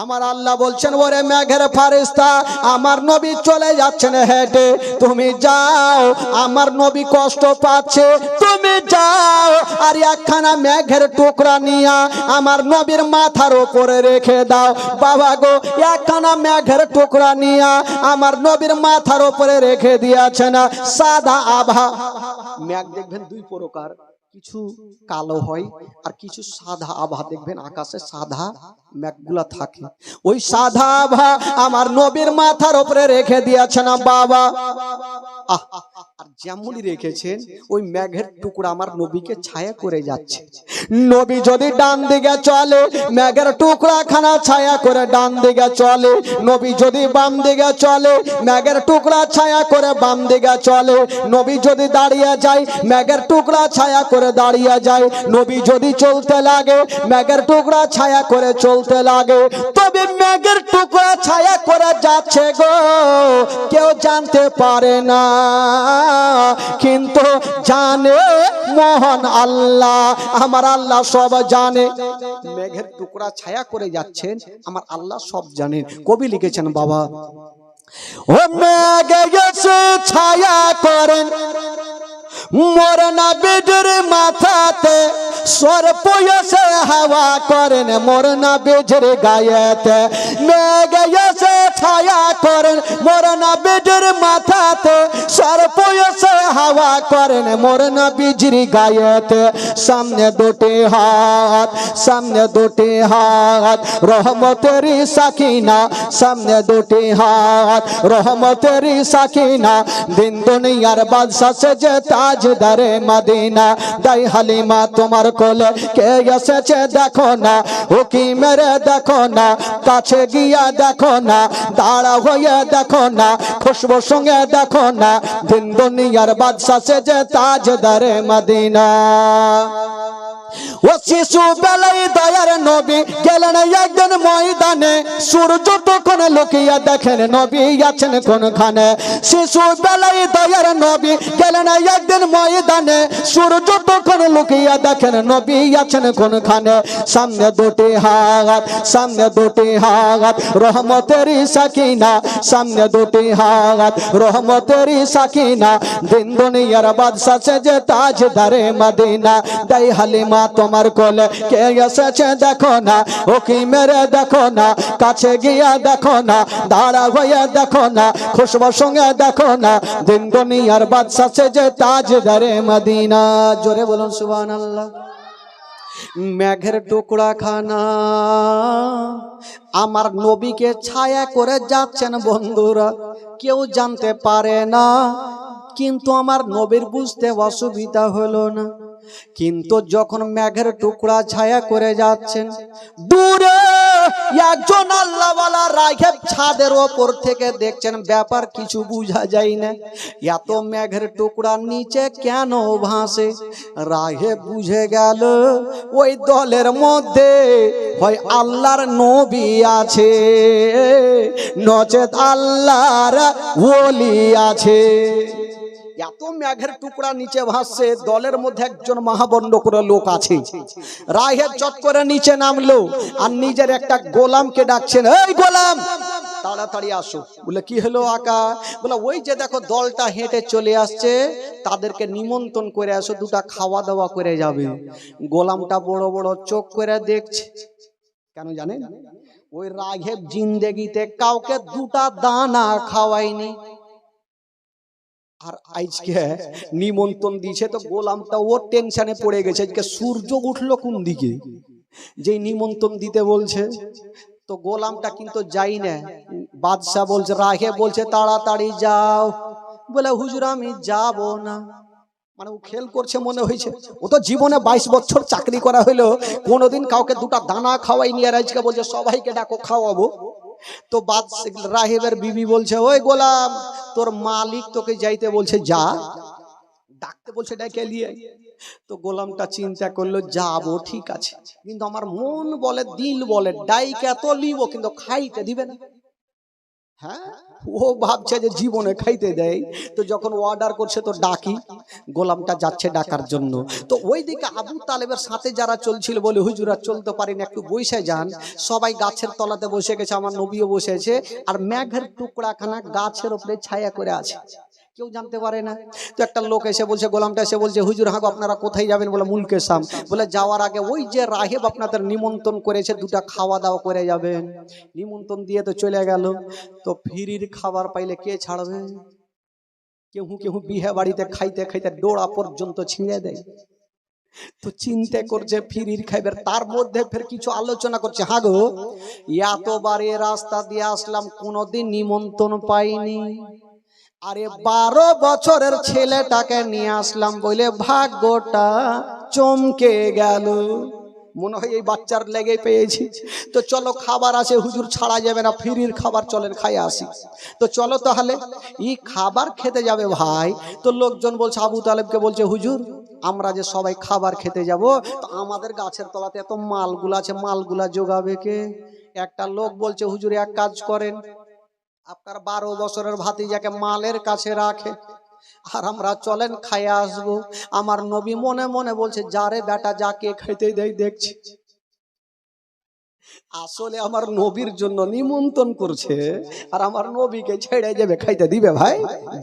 আমার আল্লাহ বলছেন ওরে মেঘের ফারিস্তা আমার নবী চলে যাচ্ছেন হেঁটে, তুমি যাও, আমার নবী কষ্ট পাচ্ছে, তুমি যাও আর একখানা মেঘের টুকরা নিয়ে আমার নবীর মাথার উপরে রেখে দাও। বাবা গো, একখানা মেঘের টুকরা নিয়ে আমার নবীর মাথার উপরে রেখে দিয়েছেন। সাদা আভা মেঘ দেখবেন দুই প্রকার, কিছু কালো হয় আর কিছু সাদা আভা দেখবেন আকাশে সাদা মেঘগুলা থাকে। ওই সাদা আভা আমার নবীর মাথার উপরে রেখে দিয়েছেন বাবা। আর যেমনই রেখেছেন ওই মেঘের টুকরা আমার নবীকে ছায়া করে যাচ্ছে। নবী যদি ডান দিকে চলে মেঘের টুকরা খানা ছায়া করে ডান দিকে চলে, নবী যদি বাম দিকে চলে মেঘের টুকরা ছায়া করে বাম দিকে চলে, নবী যদি দাঁড়িয়ে যায় মেঘের টুকরা ছায়া করে দাঁড়িয়ে যায়, নবী যদি চলতে লাগে মেঘের টুকরা ছায়া করে চলতে লাগে। তবে মেঘের টুকরা ছায়া করে যাচ্ছে গো, কেউ জানতে পারে না, কিন্তু জানে মহান আল্লাহ। আমার আল্লাহ সব জানে। মেঘের টুকরা ছায়া করে যাচ্ছেন, আমার আল্লাহ সব জানেন। কবি লিখেছেন বাবা, ও মেঘ এসে ছায়া করেন মোর নবীর মাথাতে, সর্প এসে হাওয়া করেন মোর নবীর গায়েতে। মেঘ এসে ছায়া করেন মোর নবীর মাথাতে, সর্প এসে হাওয়া করেন মোর নবীর গায়েতে। সামনে দুটি হাত, সামনে দুটি হাত রহমতেরি সাকিনা, সামনে দুটি হাত রহমতেরি সাকিনা। দিন দুনিয়ার বাদশা সেজে তাজদারে মদিনা, দাই হালিমা তোমার কোলে কে এসেছে দেখো না, উকি মেরে দেখো না, কাছে গিয়া দেখো না, দাঁড়া হয়ে দেখো না, খুশবু সঙ্গে দেখো না। দিন দুনিয়ার বাদশা সেজে তাজদারে মদিনা। ও শিশু বেলায় দয়ার নবী গেলেন একদিন ময়দানে, সূর্য তখন লুকিয়ে দেখেন নবী আছেন কোনখানে। শিশু বেলায় দয়ার নবী গেলেন একদিন ময়দানে, সূর্য তখন লুকিয়ে দেখেন নবী আছেন কোনখানে। সামনে দুটি হাত, সামনে দুটি হাত রহমতেরি সাকিনা, সামনে দুটি হাত রহমতেরি সাকিনা। দিন দুনিয়ার বাদশা সেজে তাজদারে মদিনা, দাই হালিমা তোমার কোলে কে এসেছে দেখো না, উকি মেরে দেখো না, কাছে গিয়া দেখো না, দাঁড়া হয়ে দেখো না, খুশবু সঙ্গে দেখো না। দিন দুনিয়ার বাদশা সেজে তাজদারে মদিনা। জোরে বলুন সুবহানাল্লাহ। মেঘের টুকরা খানা আমার নবীকে ছায়া করে যাচ্ছেন বন্ধুরা, কেউ জানতে পারে না, কিন্তু আমার নবীর বুঝতে অসুবিধা হলো না। কিন্তু যখন মেঘের টুকরা ছায়া করে যাচ্ছেন, দূরে একজন আল্লাহওয়ালা রাহেব ছাদের ওপর থেকে দেখছেন, ব্যাপার কিছু বোঝা যায় না, এত মেঘের টুকরা নিচে কেন ভাসে। রাহেব বুঝে গেল ওই দলের মধ্যে হয় আল্লাহর নবী আছে, নচেত আল্লাহর ওলি আছে। এত মেঘের টুকরা নিচে ভাসছে, দলের মধ্যে একজন মহাবন্ড করে লোক আছে। রাহেব চট করে নিচে নামলো আর নিজের একটা গোলামকে ডাকছেন, এই গোলাম তাড়াতাড়ি আসো। বলে কি হলো আকা? বলে ওই যে দেখো দলটা হেঁটে চলে আসছে, তাদেরকে নিমন্ত্রণ করে আসো, দুটা খাওয়া দাওয়া করে যাবে। গোলামটা বড় বড় চোখ করে দেখছে, কেন জানেন? ওই রাহেব জিন্দেগিতে কাউকে দুটা দানা খাওয়ায়নি, আর আজকে নিমন্ত্রণ দিয়েছে। তো গোলামটা ওর টেনশনে পড়ে গেছে, আজকে সূর্য উঠলো কোন দিকে, যে নিমন্ত্রণ দিতে বলছে। তো গোলামটা কিন্তু যাই না। বাদশা বলছে, রাহে বলছে তাড়াতাড়ি যাও। বলে হুজুর আমি যাব না। মানে ও খেল করছে মনে হয়েছে, ও তো জীবনে 22 বছর চাকরি করা হইলো, কোনোদিন কাউকে দুটা দানা খাওয়াইনি, আর আজকে বলছে সবাইকে ডাকো খাওয়াবো। তো রাহেবের বিবি বলছে, ওই গোলাম তোর মালিক তোকে যাইতে বলছে, যা, ডাকতে বলছে, ডেকে নিয়ে। তো গোলামটা চিন্তা করলো, যাবো ঠিক আছে, কিন্তু আমার মন বলে দিল বলে ডাইকে তো লিব, কিন্তু খাইতে দিবে না। হ্যাঁ, ও ভাবছে যে জীবনে খাইতে দেয়, তো যখন অর্ডার করছে তো ডাকি, গোলামটা যাচ্ছে ডাকার জন্য। তো ওইদিকে আবু তালেবের সাথে যারা চলছিল বলে হুজুরা চলতে পারেন, একটু বসে যান। সবাই গাছের তলাতে বসে গেছে, আমার নবীও বসেছে, আর মেঘের টুকরাখানা গাছের উপরে ছায়া করে আছে, কেউ জানতে পারে না। তো একটা লোক এসে বলছে, গোলামটা এসে বলছে, হুজুর হাগো আপনারা কোথায় যাবেন? বলে মুলকে শাম। বলে যাওয়ার আগে ওই যে রাহেব আপনাদের নিমন্ত্রণ করেছে, দুটা খাওয়া দাওয়া করে যাবেন। নিমন্ত্রণ দিয়ে তো চলে গেল। তো ফ্রির খাবার পাইলে কে ছাড়বে? কেউ কেউ বিয়ে বাড়িতে খাইতে খাইতে ডোড়া পর্যন্ত ছিঁড়ে দেয়। তো চিন্তা করছে ফ্রির খাইবার, তার মধ্যে ফের কিছু আলোচনা করছে, হাগো এতবার এ রাস্তা দিয়ে আসলাম কোনোদিন নিমন্ত্রণ পাইনি, আরে 12 বছরের ছেলেটাকে নিয়ে আসলাম বলে ভাগ্যটা চমকে গেল, মনে হয় এই বাচ্চার লেগে পেয়েছি। তো চলো খাবার আছে, হুজুর ছাড়া যাবে না, ফ্রির খাবার চলেন খাই আসি। তো চলো তাহলে এই খাবার খেতে যাবে ভাই। তো লোকজন বলছে, আবু তালেবকে বলছে, হুজুর আমরা যে সবাই খাবার খেতে যাব, তো আমাদের গাছের তলাতে এত মালগুলা আছে, মালগুলা জোগাবে কে? একটা লোক বলছে, হুজুর এক কাজ করেন, আপনার 12 বছরের ভাতিজাকে মালের কাছে রাখে, আর আমরা চলেন খাইয়ে আসবো। আমার নবী মনে মনে বলছে, যারে বেটা যাকে খাইতে দেয় দেখছি। আসলে আমার নবীর জন্য নিমন্ত্রণ করছে, আর আমার নবীকে ছেড়ে যাবে খাইতে দিবে? ভাই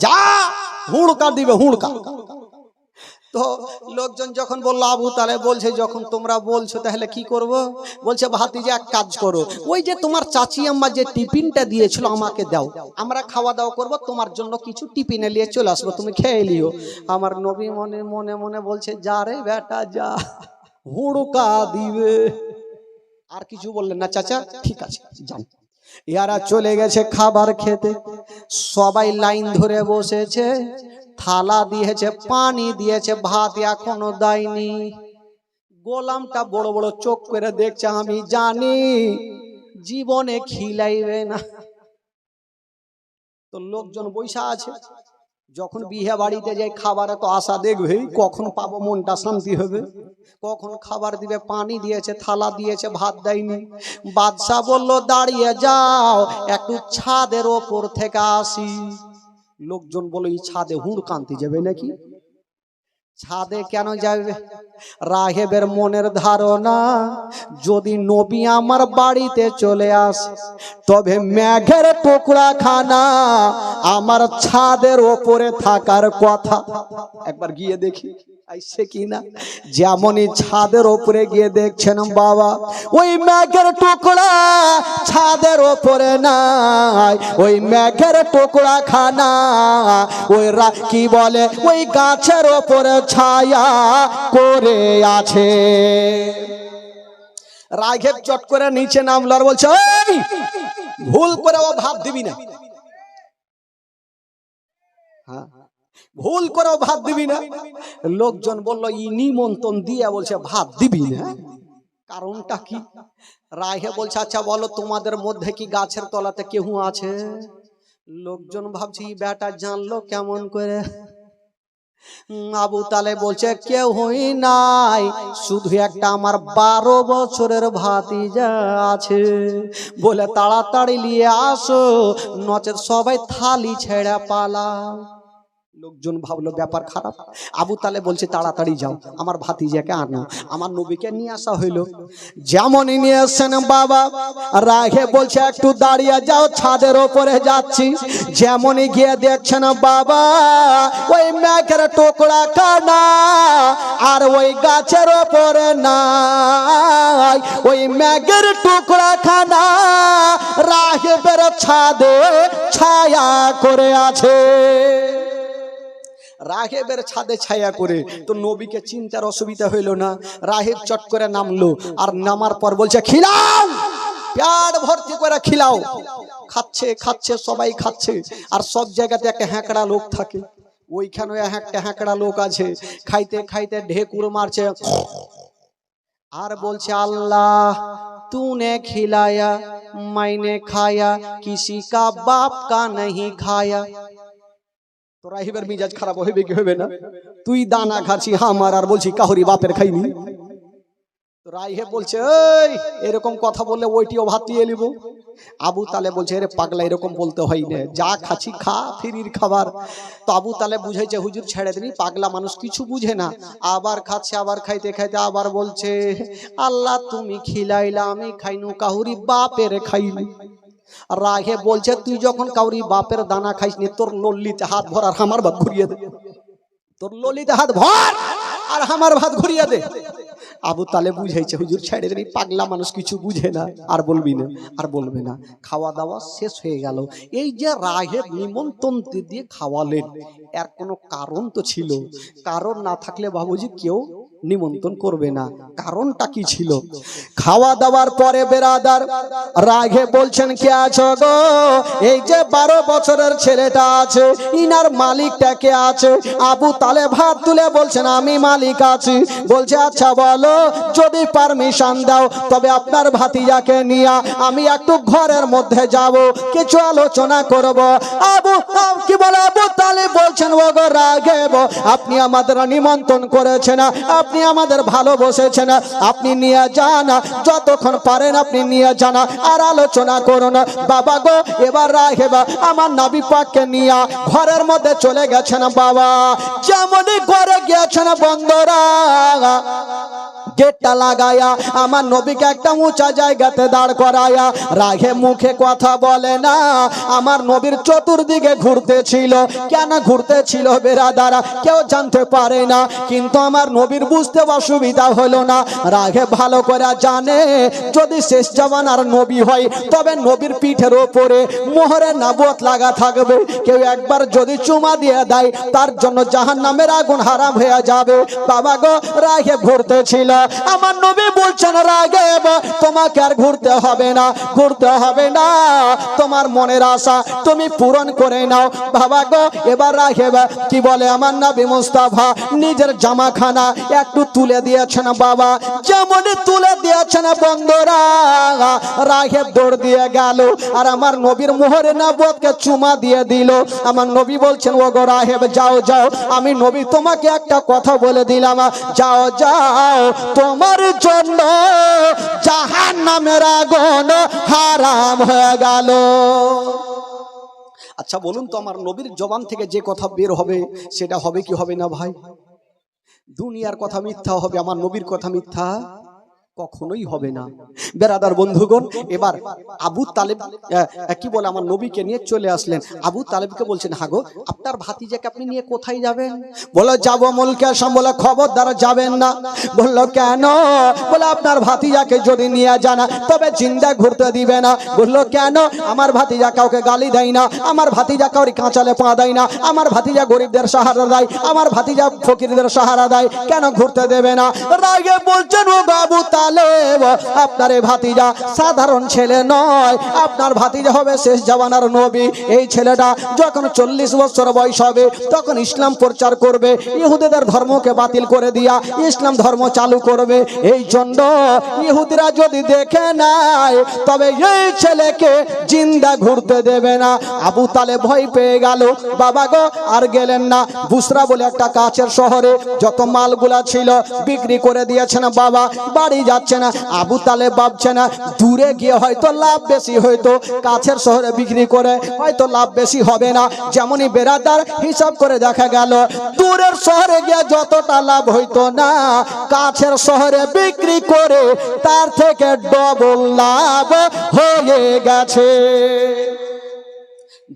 যা, হুড়কা দিবে, হুড়কা। তো লোকজন যখন বললো, আবু তালেব বলছে, যখন তোমরা বলছো তাহলে কি করব? বলছে, ভাতিজা এক কাজ করো, ওই যে তোমার চাচি আম্মা যে টিফিনটা দিয়েছিল আমাকে দাও, আমরা খাওয়া দাওয়া করব, তোমার জন্য কিছু টিফিনে নিয়ে চলে আসবো, তুমি খেয়ে লিও। আমার নবী মনে মনে মনে বলছে, যা রে বেটা যা, হুড়কা দিবে। আর কিছু বললেন না, চাচা ঠিক আছে যান। ইয়ারা চলে গেছে খাবার খেতে, সবাই লাইন ধরে বসেছে, থালা দিয়েছে, পানি দিয়েছে, ভাত এখনো দেয়নি। গোলামটা বড় বড় চোখ করে দেখছে, আমি জানি জীবনে খিলাইবে না। তো লোকজন বৈশা আছে, যখন বিয়ে বাড়িতে যাই খাবারে তো আশা দেখবেই, কখন পাবো, মনটা শান্তি হবে, কখন খাবার দিবে। পানি দিয়েছে, থালা দিয়েছে, ভাত দেয়নি। বাদশা বলল, দাঁড়িয়ে যাও, একটু ছাদের ওপর থেকে আসি। লোকজন বলে, এই ছাদে হুড়কান্তি যাবে নাকি? ছাদে কেন যাবে? রাহেবের মনের ধারণা, যদি নবী আমার বাড়িতে চলে আসে, তবে মেঘের টুকরা খানা আমার ছাদের ওপরে থাকার কথা। একবার গিয়ে দেখি আইসে কিনা। যেমনই ছাদের ওপরে গিয়ে দেখছেন বাবা, ওই মেঘের টুকরা ছাদের ওপরে নাই, ওই মেঘের টুকরা খানা ওই কি বলে, ওই গাছের ওপরে ছায়া করে আছে। রাঘব চট করে নিচে নামলো আর বলছে, ওই ভুল করে ও ভাত দিবি না, হ্যাঁ ভুল করে ভাত দিবি না। লোকজন বললো, ই নিমন্ত্রণ দিয়ে বলছে ভাত দিবি না, কারণটা কি? রাহে বলছে, আচ্ছা বলো তোমাদের মধ্যে কি গাছের তলাতে কেউ আছে? লোকজন ভাবছি বেটা জানলো কেমন করে। আবু তালেব বলছে, কেউ হই নাই, শুধু একটা আমার 12 বছরের ভাতিজা আছে, বলে তাড়াতাড়ি নিয়ে আসো, নচেত সবাই থালি ছেড়ে পালাও। লোকজন ভাবলো ব্যাপার খারাপ। আবু তালেব বলছে, তাড়াতাড়ি যাও, আমার ভাতিজাকে আনো। আমার নবীকে নিয়ে আসা হইলো। যেমনই নিয়ে আসছেন বাবা, রাগে বলছে, একটু দাঁড়িয়ে যাও, ছাদের ওপরে যাচ্ছি। যেমনই গিয়ে দেখছেন বাবা, ওই মেঘের টুকরা কানা আর ওই গাছের ওপরে নাই, ওই মেঘের টুকরা খানা রাহেবের ছাদে ছায়া করে আছে। রাহেবের ছাদে ছায়া করে। তো নবীকে চিন্তার অসুবিধা হইল না। রাহেব চট করে নামলো, আর নামার পর বলছে, খিলাও, পেট ভর্তি করে খিলাও। খাচ্ছে খাচ্ছে, সবাই খাচ্ছে। আর সব জায়গাতে একটা হ্যাঁকড়া লোক থাকে, ওইখানে একটা হ্যাঁকড়া লোক আছে, খাইতে খাইতে ঢেকুর মারছে আর বলছে, আল্লাহ तूने खिलाया मैंने खाया, किसी का बाप का नहीं खाया। তো রাহিবের মিজাজ খারাপ হইবে কি হইবে না? তুই দানা খাচ্ছি আমার, আর বলছি কাহরি বাপের খাইনি। তো রাহিব বলছে, এই এরকম কথা বললে ওইটিও ভাত দিয়ে নিব। আবু তালেব বলছে, রে পাগলা এরকম বলতে হয় না, যা খাচ্ছি খা, ফিরির খাবার। তো আবু তালেব বুঝাইছে, হুজুর ছেড়ে দিন, পাগলা মানুষ কিছু বুঝে না। আবার খাচ্ছে, আবার খাইতে খাইতে আবার বলছে, আল্লাহ তুমি খিলাইলা, আমি খাইনু, কাহুরি বাপের খাইনি। রাগে বলছে, তুই যখন কাউরি বাপের দানা খাইসনি, তোর লল্লিতে হাত ভর আর আমার ভাত ঘুরিয়ে দে, তোর ললিতে হাত ভর আর আমার ভাত ঘুরিয়ে দে। আবু তালেব বুঝাইছে, হুজুর ছেড়ে দিন, পাগলা মানুষ কিছু বুঝে না, আর বলবি না, আর বলবে না। খাওয়া দাওয়া শেষ হয়ে গেল। এই যে রাগের নিমন্ত্রণ দিয়ে খাওয়ালেন, এর কোনো কারণ তো ছিল। কারণ না থাকলে বাবুজি কেউ নিমন্ত্রণ করবে না। কারণটা কি ছিল? খাওয়া দাওয়ার পরে বেরাদার রাগে বলছেন, কে আছো গো? এই যে 12 বছরের ছেলেটা আছে, ইনার মালিকটা কে আছে? আবু তালেব হাত তুলে বলছেন, আমি মালিক আছি। বলছে, আচ্ছা বলো, যদি পারমিশন দাও তবে আপনার ভাতিজাকে নিয়ে আমি একটু ঘরের মধ্যে যাব, কিছু আলোচনা করব। কি বলে আবু তালেব বলছেন, ও গো রাগেব, আপনি আমাদের নিমন্ত্রণ করেছেন, আপনি আমাদের ভালোবেসেছেন, আপনি নিয়ে যান, যতক্ষণ পারেন আপনি নিয়ে যান, আর আলোচনা করুন। বাবা গো, এবার রাগেব আমার নবী পাককে নিয়ে ঘরের মধ্যে চলে গেছেন। বাবা যেমনই ঘরে গিয়েছেন, বন্ধুরা গেটটা লাগায়া আমার নবীকে একটা উঁচা জায়গাতে দাঁড় করায়া, রাগে মুখে কথা বলে না। আমার নবীর চতুর্দিকে ঘুরতেছিল। কেন ঘুরতেছিল বেরাদারা কেউ জানতে পারে না, কিন্তু আমার নবীর বুঝতে অসুবিধা হলো না। রাগে ভালো করে জানে, যদি শেষ জামানার নবী হয় তবে নবীর পিঠের ওপরে মোহরে নবুয়ত লাগা থাকবে। কেউ একবার যদি চুমা দিয়ে দেয় তার জন্য জাহান্নামের আগুন হারাম হয়ে যাবে। বাবা গো, রাগে ঘুরতেছিল। আমার নবী বলছেন, রাগেব তোমাকে আর ঘুরতে হবে না, ঘুরতে হবে না, তোমার মনের আশা তুমি পূরণ করে নাও। বাবা গো, এবার রাগেব কি বলে, আমার নবী মুস্তাফা নিজের জামাখানা একটু তুলে দিয়েছেন। বাবা যেমনই তুলে দিয়েছেন, বন্ধুরা রাগেব দৌড় দিয়ে গেল আর আমার নবীর মোহরে নবুয়তকে চুমা দিয়ে দিল। আমার নবী বলছেন, ও গো রাগেব, যাও যাও, আমি নবী তোমাকে একটা কথা বলে দিলাম, যাও যাও, তোমার জন্য জাহান্নামের আগুন হারাম হয়ে গেল। আচ্ছা বলুন তো, আমার নবীর জবান থেকে যে কথা বের হবে সেটা হবে কি হবে না ভাই? দুনিয়ার কথা মিথ্যা হবে, আমার নবীর কথা মিথ্যা কখনোই হবে না। বেরাদার বন্ধুগণ, এবার আবু তালেব কি বলে আমার নবীকে নিয়ে চলে আসলেন। আবু তালেবকে বলছেন, হাগো আপনার ভাতিজাকে আপনি নিয়ে কোথায় যাবেন? বলো, যাবো মুলকে শাম। বলে, খবরদার যাবেন না। বললো, কেন? বলে, আপনার ভাতিজাকে যদি নিয়ে যান তবে জিন্দা ঘুরতে দিবে না। বললো, কেন? আমার ভাতিজা কাউকে গালি দেয় না, আমার ভাতিজা কাউরি কাঁচালে পা দেয় না, আমার ভাতিজা গরিবদের সাহারা দেয়, আমার ভাতিজা ফকিরদের সাহারা দেয়, কেন ঘুরতে দেবে না? রাগে বলছেন, ও আবু তালেব, আপনার এই ভাতিজা সাধারণ ছেলে নয়, আপনার ভাতিজা হবে শেষ জামানার নবী। এই ছেলেটা যখন 40 বছর বয়স হবে তখন ইসলাম প্রচার করবে, ইহুদিদের ধর্মকে বাতিল করে দিয়া ইসলাম ধর্ম চালু করবে। এই জন্য ইহুদিরা যদি দেখে নাই তবে এই ছেলেকে জিন্দা ঘুরতে দেবে না। আবু তালেব ভয় পেয়ে গেল। বাবা গো, আর গেলেন না। বুসরা বলে একটা কাছের শহরে যত মালগুলা ছিল বিক্রি করে দিয়েছেন। বাবা বাড়ি যাচ্ছে না। আবু তালেব ভাবছে না, দূরে গিয়ে হয়তো লাভ বেশি, হয়তো কাছের শহরে বিক্রি করে হয়তো লাভ বেশি হবে না। যেমনই বেরাদার হিসাব করে দেখা গেল, দূরের শহরে গিয়ে যতটা লাভ হইতো না, কাছের শহরে বিক্রি করে তার থেকে ডবল লাভ হয়ে গেছে।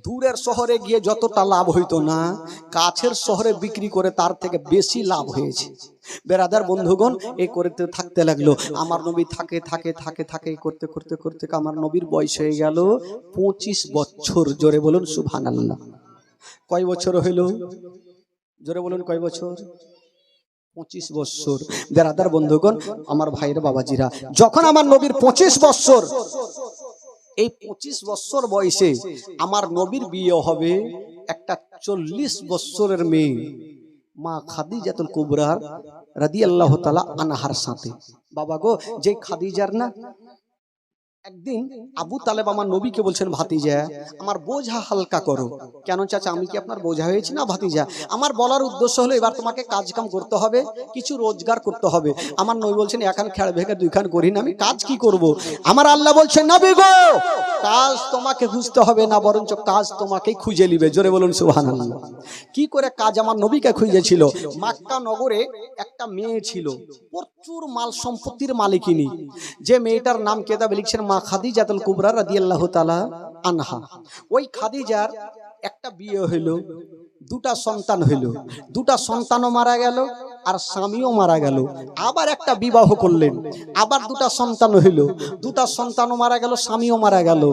দূরের শহরে গিয়ে যতটা লাভ হইতো না, কাছের শহরে বিক্রি করে তার থেকে বেশি লাভ হয়েছে। বেরাদার বন্ধুগণ, এই করতে থাকতে লাগলো। আমার নবী থাকে করতে করতে করতে আমার নবীর বয়স হয়ে গেল 25 বছর। জোরে বলুন সুবহানাল্লাহ। কয় বছর হইল? জোরে বলুন, কয় বছর? 25 বছর। বেরাদার বন্ধুগণ, আমার ভাইয়ের বাবাজিরা, যখন আমার নবীর 25 বছর, এই 25 বছর বয়সে আমার নবীর বিয়ে হবে একটা 40 বছরের মেয়ে মা খাদিজাতুল কুবরা রাদিয়াল্লাহু তাআলা আনহার সাথে। বাবা গো, যে খাদিজার না একদিন আবু তালেব আমার নবীকে বলছেন, ভাতিজা আমার বোঝা হালকা করো। কেন চাচা, আমি কি আপনার বোঝা হয়েছি? না ভাতিজা, আমার বলার উদ্দেশ্য হলো এবার তোমাকে কাজ কাম করতে হবে, কিছু রোজগার করতে হবে। আমার নবী বলছেন, এখন খেড় ভেঙে দুইখান করি না, আমি কাজ কি করব? আমার আল্লাহ বলছেন, নবী গো কাজ তোমাকে খুঁজতে হবে না, বরঞ্চ কাজ তোমাকেই খুঁজে নিবে। জোরে বলুন সুবহানাল্লাহ। কি করে কাজ আমার নবীকে খুঁজেছিল? মক্কা নগরে একটা মেয়ে ছিল, প্রচুর মাল সম্পত্তির মালিকিনী। যে মেয়েটার নাম কেতাবে লিখছেন মা খাদিজাতুল কুবরা রাদিয়াল্লাহু তাআলা আনহা। ওই খাদিজার একটা বিয়ে হইল, দুটা সন্তান হইল, দুটা সন্তানও মারা গেল আর স্বামীও মারা গেল। আবার একটা বিবাহ করলেন, আবার দুটা সন্তান হইল, দুটা সন্তানও মারা গেল, স্বামীও মারা গেল।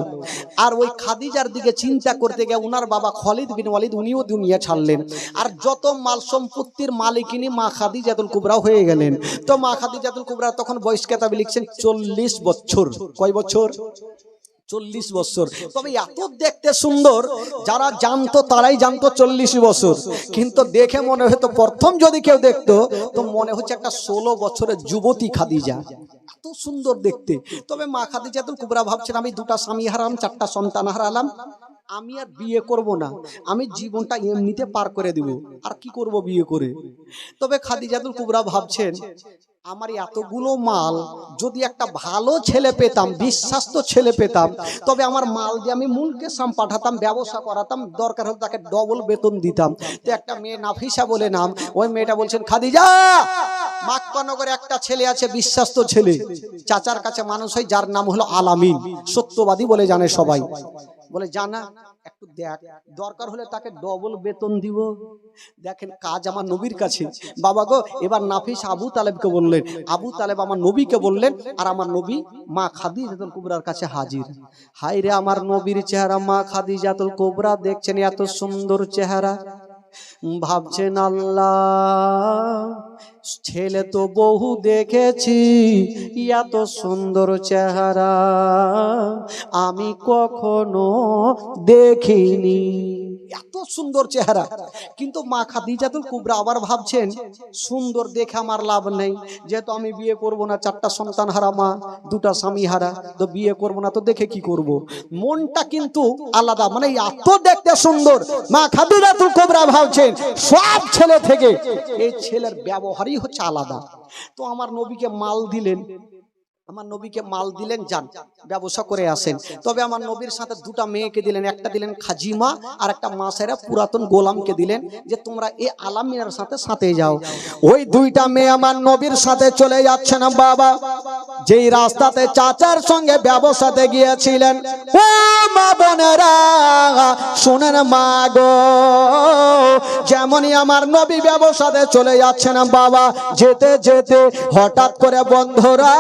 আর ওই খাদিজার দিকে চিন্তা করতে গিয়ে উনার বাবা খালিদ বিন ওয়ালিদ উনিও দুনিয়া ছাড়লেন। আর যত মাল সম্পত্তির মালিকিনী মা খাদিজাতুল কুবরা হয়ে গেলেন। তো মা খাদিজাতুল কুবরা তখন বয়স কেতাবে লিখছেন 40 বছর। কয় বছর? 40 বছর। তবে এত দেখতে সুন্দর, যারা জানতো তারাই জানতো 40 বছর, কিন্তু দেখে মনে হতো প্রথম যদি কেউ দেখতো তো মনে হচ্ছে একটা 16 বছরের যুবতী খাদিজা, এত সুন্দর দেখতে। তবে মা খাদিজাতুল কুবরা ভাবছেন, আমি দুটা স্বামী হারালাম, চারটা সন্তান হারালাম, আমি আর বিয়ে করব না, আমি জীবনটা এমনিতে পার করে দিব, আর কি করব বিয়ে করে। তবে খাদিজাতুল কুবরা ভাবছেন, আমার এতগুলো মাল, যদি একটা ভালো ছেলে পেতাম, বিশ্বাস্ত ছেলে পেতাম, তবে আমার মাল দিয়ে আমি মুলকে সাম পাঠাতাম, ব্যবসা করাতাম, দরকার হলে তাকে ডবল বেতন দিতাম। তো একটা মেয়ে নাফিসা বলে নাম, ওই মেয়েটা বলছেন, খাদিজা মক্কা নগরে একটা ছেলে আছে, বিশ্বাস্ত ছেলে, চাচার কাছে মানুষ হয়, যার নাম হলো আলামিন, সত্যবাদী বলে জানে সবাই। বলে জানা, একটু দেখ, দরকার হলে তাকে ডবল বেতন দিব। দেখেন কাজ আমার নবীর কাছে। বাবা গো, এবার নাফিস আবু তালেবকে বললেন, আবু তালেব আমার নবীকে বললেন, আর আমার নবী মা খাদিজাতুল কুবরার কাছে হাজির। হায় রে আমার নবীর চেহারা, মা খাদিজাতুল কুবরা দেখছেন এত সুন্দর চেহারা, ভাবছেন আল্লাহ ছেলে তো বহু দেখেছি, এত সুন্দর চেহারা আমি কখনো দেখিনি, এত সুন্দর চেহারা। কিন্তু মা খাদিজাতুল কুবরা আবার ভাবছেন, সুন্দর দেখে আমার লাভ নেই, যেহেতু আমি বিয়ে করব না, চারটা সন্তান হারা মা, দুটা স্বামী হারা, তো বিয়ে করব না, তো দেখে কি করব। মনটা কিন্তু আলাদা, মানে এত দেখতে সুন্দর। মা খাদিজাতুল কুবরা ভাবছেন, সব ছেলে থেকে এই ছেলের ব্যবহারই হচ্ছে আলাদা। তো আমার নবীকে মাল দিলেন, আমার নবীকে মাল দিলেন, যান ব্যবসা করে আসেন। তবে আমার নবীর সাথে দুটা মেয়েকে দিলেন, একটা দিলেন খাজিমা আর একটা মাসেরা পুরাতন গোলামকে দিলেন, যে তোমরা এই আলামিনের সাথে সাথে যাও। ওই দুইটা মেয়ে আমার নবীর সাথে চলে যাচ্ছে না বাবা, যেই রাস্তাতে চাচার সঙ্গে ব্যবসাতে গিয়েছিলেন। ও মা বোনেরা শুনেন মা গো, যেমনই আমার নবী ব্যবসাতে চলে যাচ্ছে না বাবা, যেতে যেতে হঠাৎ করে বন্ধুরা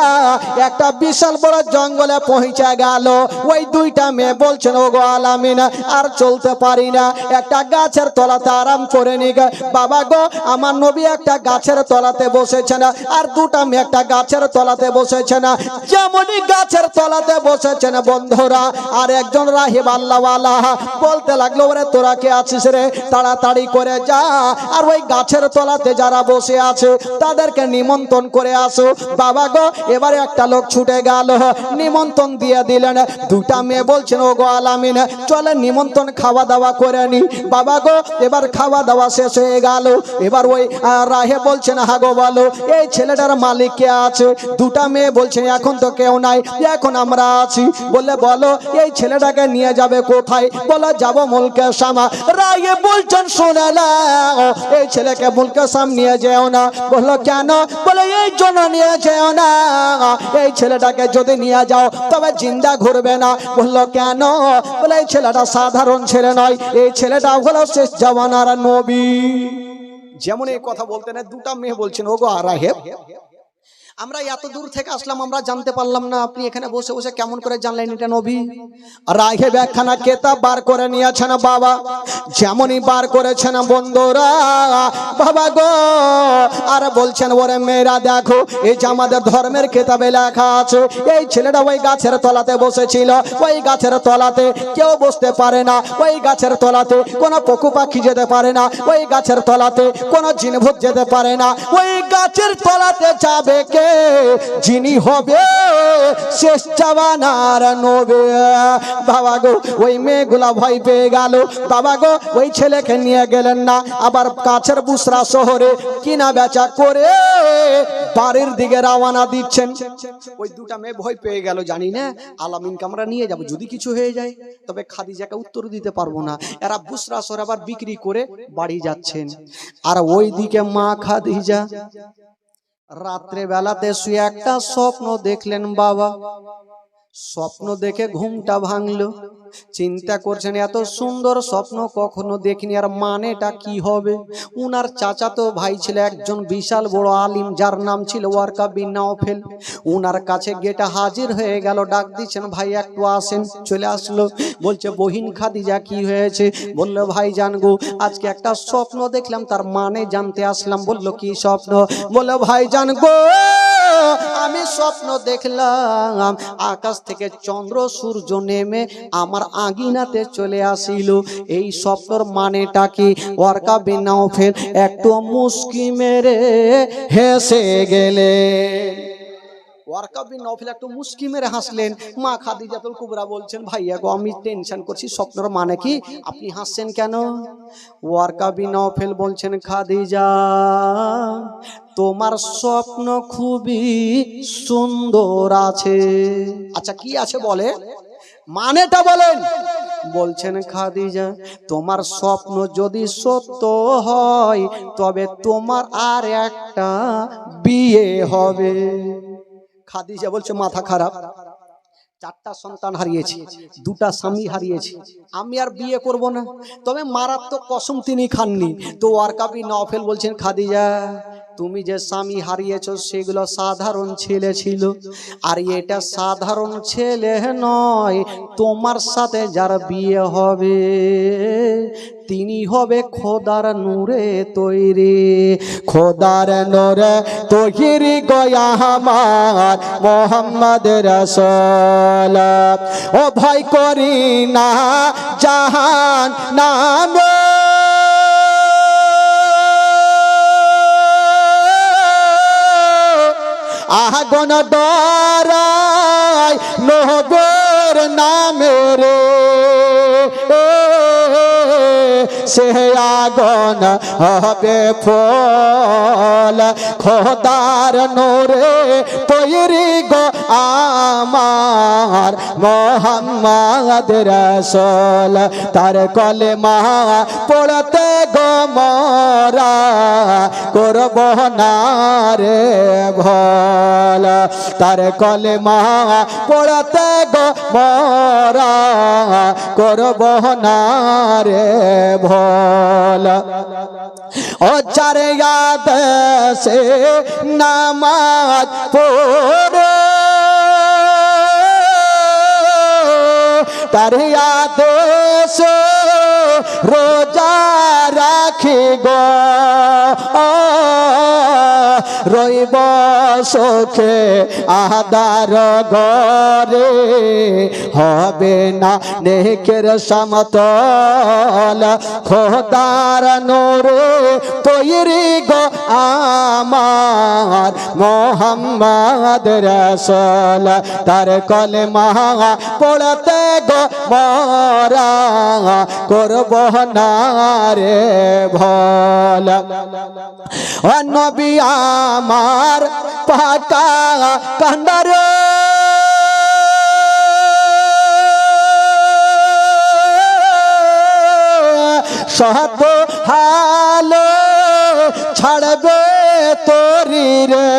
একটা বিশাল বড় জঙ্গলে পৌঁছে গেল। ওই দুইটা মেয়ে বলছেন, ও গো আলামিন আর চলতে পারি না, একটা গাছের তলাতে আরাম করে নি গে। বাবা গো, আমার নবী একটা গাছের তলাতে বসেছেন, আর দুটা মেয়ে একটা গাছের তলাতে বসেছেন। যেমনই গাছের তলাতে বসেছেন বন্ধুরা, আর একজন রাহিব আল্লাহওয়ালা বলতে লাগলো, ওরে তোরা কে আছিস রে, তাড়াতাড়ি করে যা আর ওই গাছের তলাতে যারা বসে আছে তাদেরকে নিমন্ত্রণ করে আসো। বাবা গো, এবারে একটা লোক ছুটে গেল, নিমন্ত্রণ দিয়ে দিলেন। দুটা মেয়ে বলছেন, ও গো আলামিন চলে নিমন্ত্রণ খাওয়া দাওয়া করে নি। বাবা গো, এবার খাওয়া দাওয়া শেষ হয়ে গেল। এবার ওই রাহে বলছেন, হাগো বলো এই ছেলেটার মালিক কে আছে? দুটা মেয়ে বলছেন, এখন তো কেউ নাই, এখন আমরা আছি। বললে বলো এই ছেলেটাকে নিয়ে যাবে কোথায়? বলে যাবো মুলকে শাম। রাহে বলছেন, শোনে না, এই ছেলেকে মুলকে শাম নিয়ে যেও না। বললো কেন? বলে এই জন্য নিয়ে যেও না, এই ছেলেটাকে যদি নিয়ে যাও তবে জিন্দা ঘুরবে না। বললো কেন? বলে এই ছেলেটা সাধারণ ছেলে নয়, এই ছেলেটা হলো শেষ জামানার নবী। যেমন এই কথা বলতে না, দুটা মেয়ে বলছেন, ওগো রাহেব আমরা এত দূর থেকে আসলাম, আমরা জানতে পারলাম না, আপনি এখানে বসে বসে কেমন করে জানলেন এটা নবী? রাহেব একখানা কেতাব বার করে নিয়েছেন বাবা। যেমনই বার করেছেন বন্ধুরা বাবা গো, আর বলছেন, ওরে মেয়েরা দেখো, এই যে আমাদের ধর্মের কেতাবে লেখা আছে এই ছেলেটা ওই গাছের তলাতে বসেছিল, ওই গাছের তলাতে কেউ বসতে পারে না, ওই গাছের তলাতে কোনো পশু পাখি যেতে পারে না, ওই গাছের তলাতে কোনো জিনভূত যেতে পারে না, ওই গাছের তলাতে যাবে কে? যিনি হবে শেষ জামানার নবী। বাবা গো ওই মেয়েগুলা ভয় পেয়ে গেল। বাবা গো ওই ছেলেকে নিয়ে গেলেন না, আবার কাছের বুসরা শহরে কিনা বেচা করে বাড়ির দিকে রওনা দিচ্ছেন। ওই দুটা মেয়ে ভয় পেয়ে গেল, জানি না আলামিনকে আমরা নিয়ে যাব, যদি কিছু হয়ে যায় তবে খাদিজাকে উত্তর দিতে পারবো না। এরা বুসরা শহরে আবার বিক্রি করে বাড়ি যাচ্ছেন। আর ওই দিকে মা খাদিজা রাত্রে বেলাতে শুয়ে একটা স্বপ্ন দেখলেন। বাবা স্বপ্ন দেখে ঘুমটা ভাঙলো। চিন্তা করছেন এত সুন্দর স্বপ্ন কখনো দেখিনি, আর মানেটা কি হবে। উনার চাচাতো ভাই ছিল একজন বিশাল বড় আলিম, যার নাম ছিল ওয়ারকা বিন নাওফেল। উনার কাছে গেটা হাজির হয়ে গেল, ডাক দিচ্ছেন ভাই একটু আসেন। চলে আসলো, বলছে বহিন খাদিজা কি হয়েছে? বললো ভাই জানগো আজকে একটা স্বপ্ন দেখলাম, তার মানে জানতে আসলাম। বললো কি স্বপ্ন? বললো ভাই জানগো আমি স্বপ্ন দেখলাম আকাশ থেকে চন্দ্র সূর্য নেমে আমার আগিনাতে চলে আসিল। এই স্বপ্নর মানেটা কি? ওয়ারকা বিন নাওফেল একটু মুস্কি মেরে হেসে গেলে। ওয়ারকা বিন নাওফেল একটু মুস্কি মেরে হাসলেন। মা খাদিজাতুল কুবরা বলছেন ভাইয়া গো আমি টেনশন করছি, স্বপ্নের মানে কি, আপনি হাসছেন কেন? ওয়ারকা বিন নাওফেল বলছেন খাদিজা তোমার স্বপ্ন খুবই সুন্দর আছে। আচ্ছা কি আছে বলে, মানেটা বলেন। বলছেন খাদিজা তোমার স্বপ্ন যদি সত্য হয় তবে তোমার আর একটা বিয়ে হবে। খাদিজা বলছে মাথা খারাপ, চারটা সন্তান হারিয়েছি, দুটা স্বামী হারিয়েছি, আমি আর বিয়ে করব না। তবে মারাত্মক কসম তিনি খাননি। তো ওয়ারকা বিন নাওফেল বলছেন খাদিজা তুমি যে স্বামী হারিয়েছো সেগুলো সাধারণ ছেলে ছিল, আর এটা সাধারণ ছেলে নয়, তোমার সাথে যার বিয়ে হবে তিনি হবে খোদার নূরে তৈরি। খোদার নূরে তৈরি গয়া আমার মোহাম্মদ রাসূল। ও ভয় করি না জাহান নামে, আগুন ডরায় নবীর নামে রে, সে আগুন হবে ফল খোদার নূরে তৈরি গো আমার মোহাম্মদ রাসূল। তার কলেমা পড়তে গো মোরা করব না রে ভোল। তার কলেমা পড়তে গো মোরা করব না রে ভোল। ও চার ইয়াদ সে নামাজ পড়ে, তার ইয়াদ সে রোজা রাখি গো, রইব সুখে আদার ঘরে, হবে না নেকের সমতল খোদার নূরে তৈরি গো আমার মোহাম্মদ রাসূল। তার কলেমা পড়তে গো মোরা করব না রে ভোল। ও নবী আমার পাকা কান্দার সত হালে ছাড়বে তোরি রে,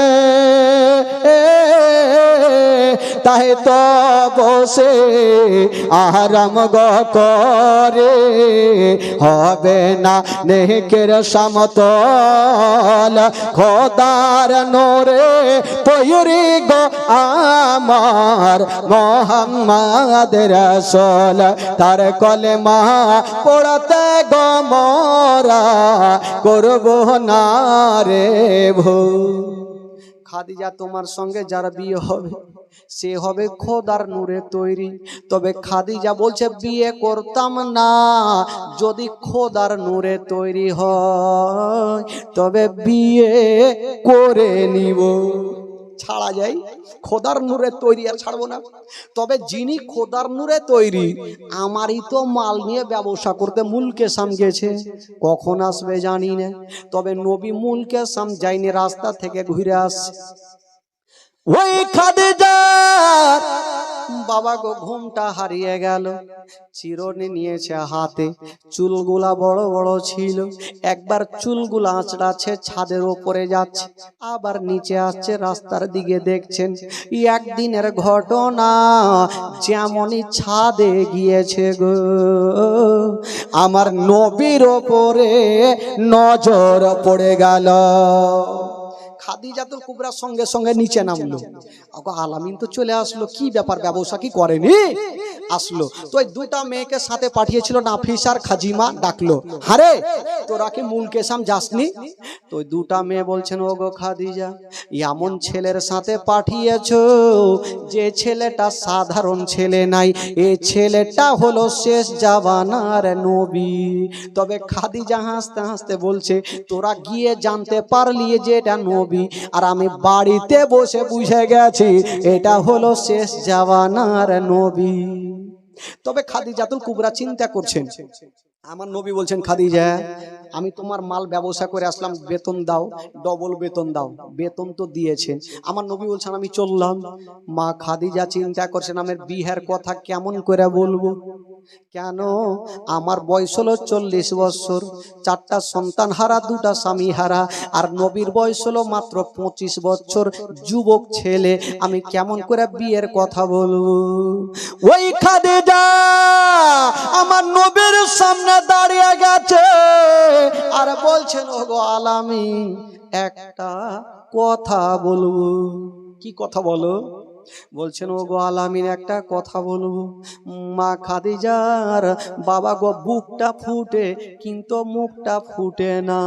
তাই তো বসে আরাম গো করে, হবে না নেকের সমতল খোদার নূরে তৈরি গো আমার মোহাম্মদ রাসূল। তার কলেমা পড়তে গো মোরা করব না রে ভুল। খাদিজা তোমার সঙ্গে যার বিয়ে হবে সে হবে খোদার নূরে তৈরি। তবে খাদিজা বলছে বিয়ে করতাম না, যদি খোদার নূরে তৈরি হয় তবে বিয়ে করে নিব। ছাড়া যায়, খোদার নূরে তৈরি আর ছাড়বো না। তবে যিনি খোদার নূরে তৈরি, আমারই তো মাল নিয়ে ব্যবসা করতে মুলকে সাম গেছে, কখন আসবে জানি না। তবে নবী মুলকে সাম যায়নি, রাস্তা থেকে ঘুরে আসছে। ওই খাদিজার বাবা গো ঘুমটা হারিয়ে গেল, চিরুনি নিয়েছে হাতে, চুলগুলা বড় বড় ছিল, একবার চুলগুলা আঁচড়াচ্ছে, ছাদের ওপরে যাচ্ছে, আবার নিচে আসছে, রাস্তার দিকে দেখছেন। একদিনের ঘটনা, যেমনই ছাদে গিয়েছে গো, আমার নবীর ওপরে নজর পড়ে গেল। খাদিজাতুল কুবরার সঙ্গে সঙ্গে নিচে নামলো। আলামিন তো চলে আসলো, কি ব্যাপার, ব্যবসা কি করেনি? আসলো তো ওই দুটা মেয়েকে সাথে পাঠিয়েছিল, নাফিস আর খাজিমা, ডাকলো, হারে তোরা কি মুলকেসাম যাসনি? তো ওই দুটা মেয়ে বলছেন, ও গো খাদিজা, এমন ছেলের সাথে পাঠিয়েছো যে ছেলেটা সাধারণ ছেলে নাই, এই ছেলেটা হলো শেষ জামানার নবী। তবে খাদিজা হাসতে হাসতে বলছে, তোরা গিয়ে জানতে পারলি যে এটা নবী, আর আমি বাড়িতে বসে বুঝে গেছি এটা হলো শেষ জামানার নবী। তবে খাদিজাতুল কুবরা চিন্তা করছেন, আমার নবী বলছেন, খাদিজা আমি তোমার মাল ব্যবসা করে আসলাম, বেতন দাও, ডবল বেতন দাও। বেতন তো দিয়েছেন। আমার নবী বলছেন, আমি চললাম। মা খাদিজা চিন্তা করছেন, আমার বিয়ের কথা কেমন করে বলবো, কেন আমার বয়স হলো 40 বছর, 4টা সন্তান হারা, 2টা স্বামী হারা, আর নবীর বয়স হলো মাত্র 25 বছর, যুবক ছেলে, আমি কেমন করে বিয়ের কথা বলবো? ওই খাদিজা আমার নবীর সামনে দাঁড়িয়ে গেছে আর বলছেন, ও গো আলামিন, একটা কথা বলবো। কি কথা বলো? বলছেন, ও গো আলামিন, একটা কথা বলবো। মা খাদিজার বাবা গো বুকটা ফুটে কিন্তু মুখটা ফুটে না,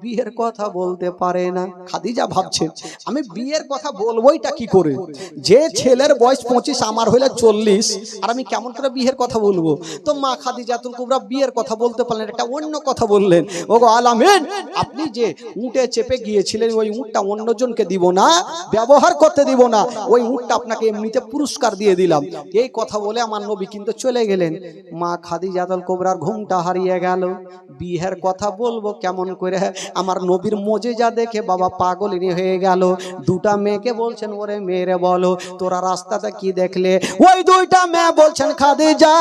বিয়ের কথা বলতে পারে না। খাদিজা ভাবছে, আমি বিয়ের কথা বলবোইটা কি করে? যে ছেলের বয়স 25, আমার হইলে 40, আর আমি কেমন করে বিয়ের কথা বলবো? তো মা খাদিজাতুল কুবরা বিয়ের কথা বলতে পারলেন, একটা অন্য কথা বললেন, ও গো আলামিন, আপনি যে উটে চেপে গিয়েছিলেন, ওই উটটা অন্যজনকে দিব না, ব্যবহার করতে দিব না, ওই উটটা আপনাকে এমনিতে পুরস্কার দিয়ে দিলাম। এই কথা বলে আমার নবী কিন্তু চলে গেলেন। মা খাদিজাতুল কুবরার ঘুমটা হারিয়ে গেল, বিয়ের কথা বলবো কেমন করে? আমার নবীর মোজেজা দেখে বাবা পাগলিনী হয়ে গেল। দুটা মেয়েকে বলছেন, ওরে মেয়েরে বলো তোরা রাস্তাটা কি দেখলে? ওই দুইটা মেয়ে বলছেন, খাদিজা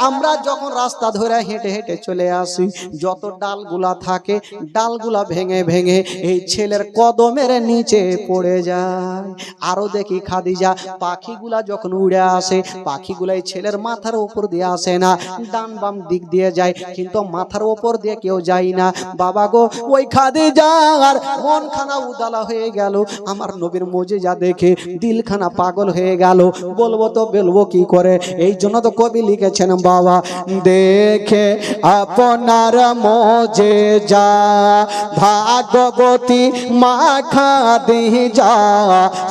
আমরা যখন রাস্তা ধরে হেঁটে হেঁটে চলে আসি, যত ডালগুলা থাকে ডালগুলা ভেঙে ভেঙে এই ছেলের কদমের নিচে পড়ে যায়। আরো দেখি খাদিজা, পাখিগুলা যখন উড়ে আসে, পাখিগুলা এই ছেলের মাথার উপর দিয়ে আসে না, ডান বাম দিক দিয়ে যায়, কিন্তু মাথার উপর দিয়ে কেউ যায় না। বাবা গো, ওই খাদিজার মনখানা উদালা হয়ে গেল, আমার নবীর মোজেজা দেখে দিলখানা পাগল হয়ে গেল। বলবো তো বলবো কি করে? এই জন্য তো কবি লিখেছেন, বাবা দেখে আপনার মোজেজা ভাগবতী মা খাদিজা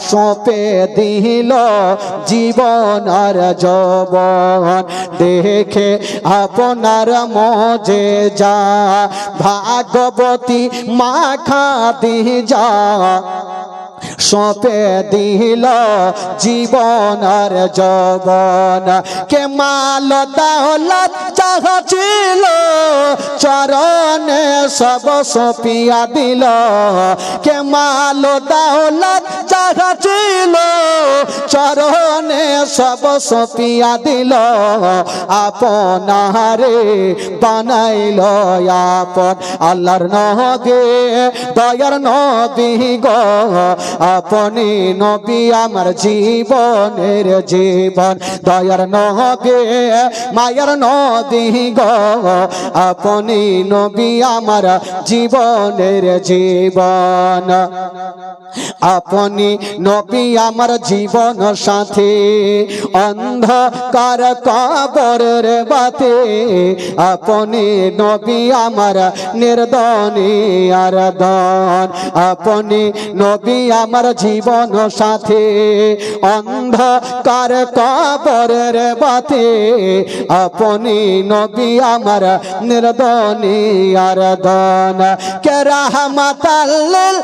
সঁপে দিল জীবন আর যৌবন, দেখে আপনার মোজেজা ভাগবতী মা খাদিজা সঁপে দিল জীবন আর যৌবন। কে মাল দৌলত চাহছিল চরণে সব সঁপিয়া দিল, কে মাল দৌলত চাহছিল চরণে সব সঁপিয়া দিল, আপনারে বানাইল আপন। আল্লাহর নবী দয়ার নবী গো, আপনি নবী আমার জীবনের জীবন, দয়ার নবী মায়ার নবী গো, আপনি নবী আমার জীবনের জীবন, আপনি নবী আমার জীবন সাথী, অন্ধকার কবরের বাতি, আপনি নবী আমার নির্দনী আর দন, আপনি নবী আমার আমার জীবন সাথী অন্ধকার কবরের বাতি আপনি নবী আমার নির্দনী আর দন কে রাহমাতাল লিল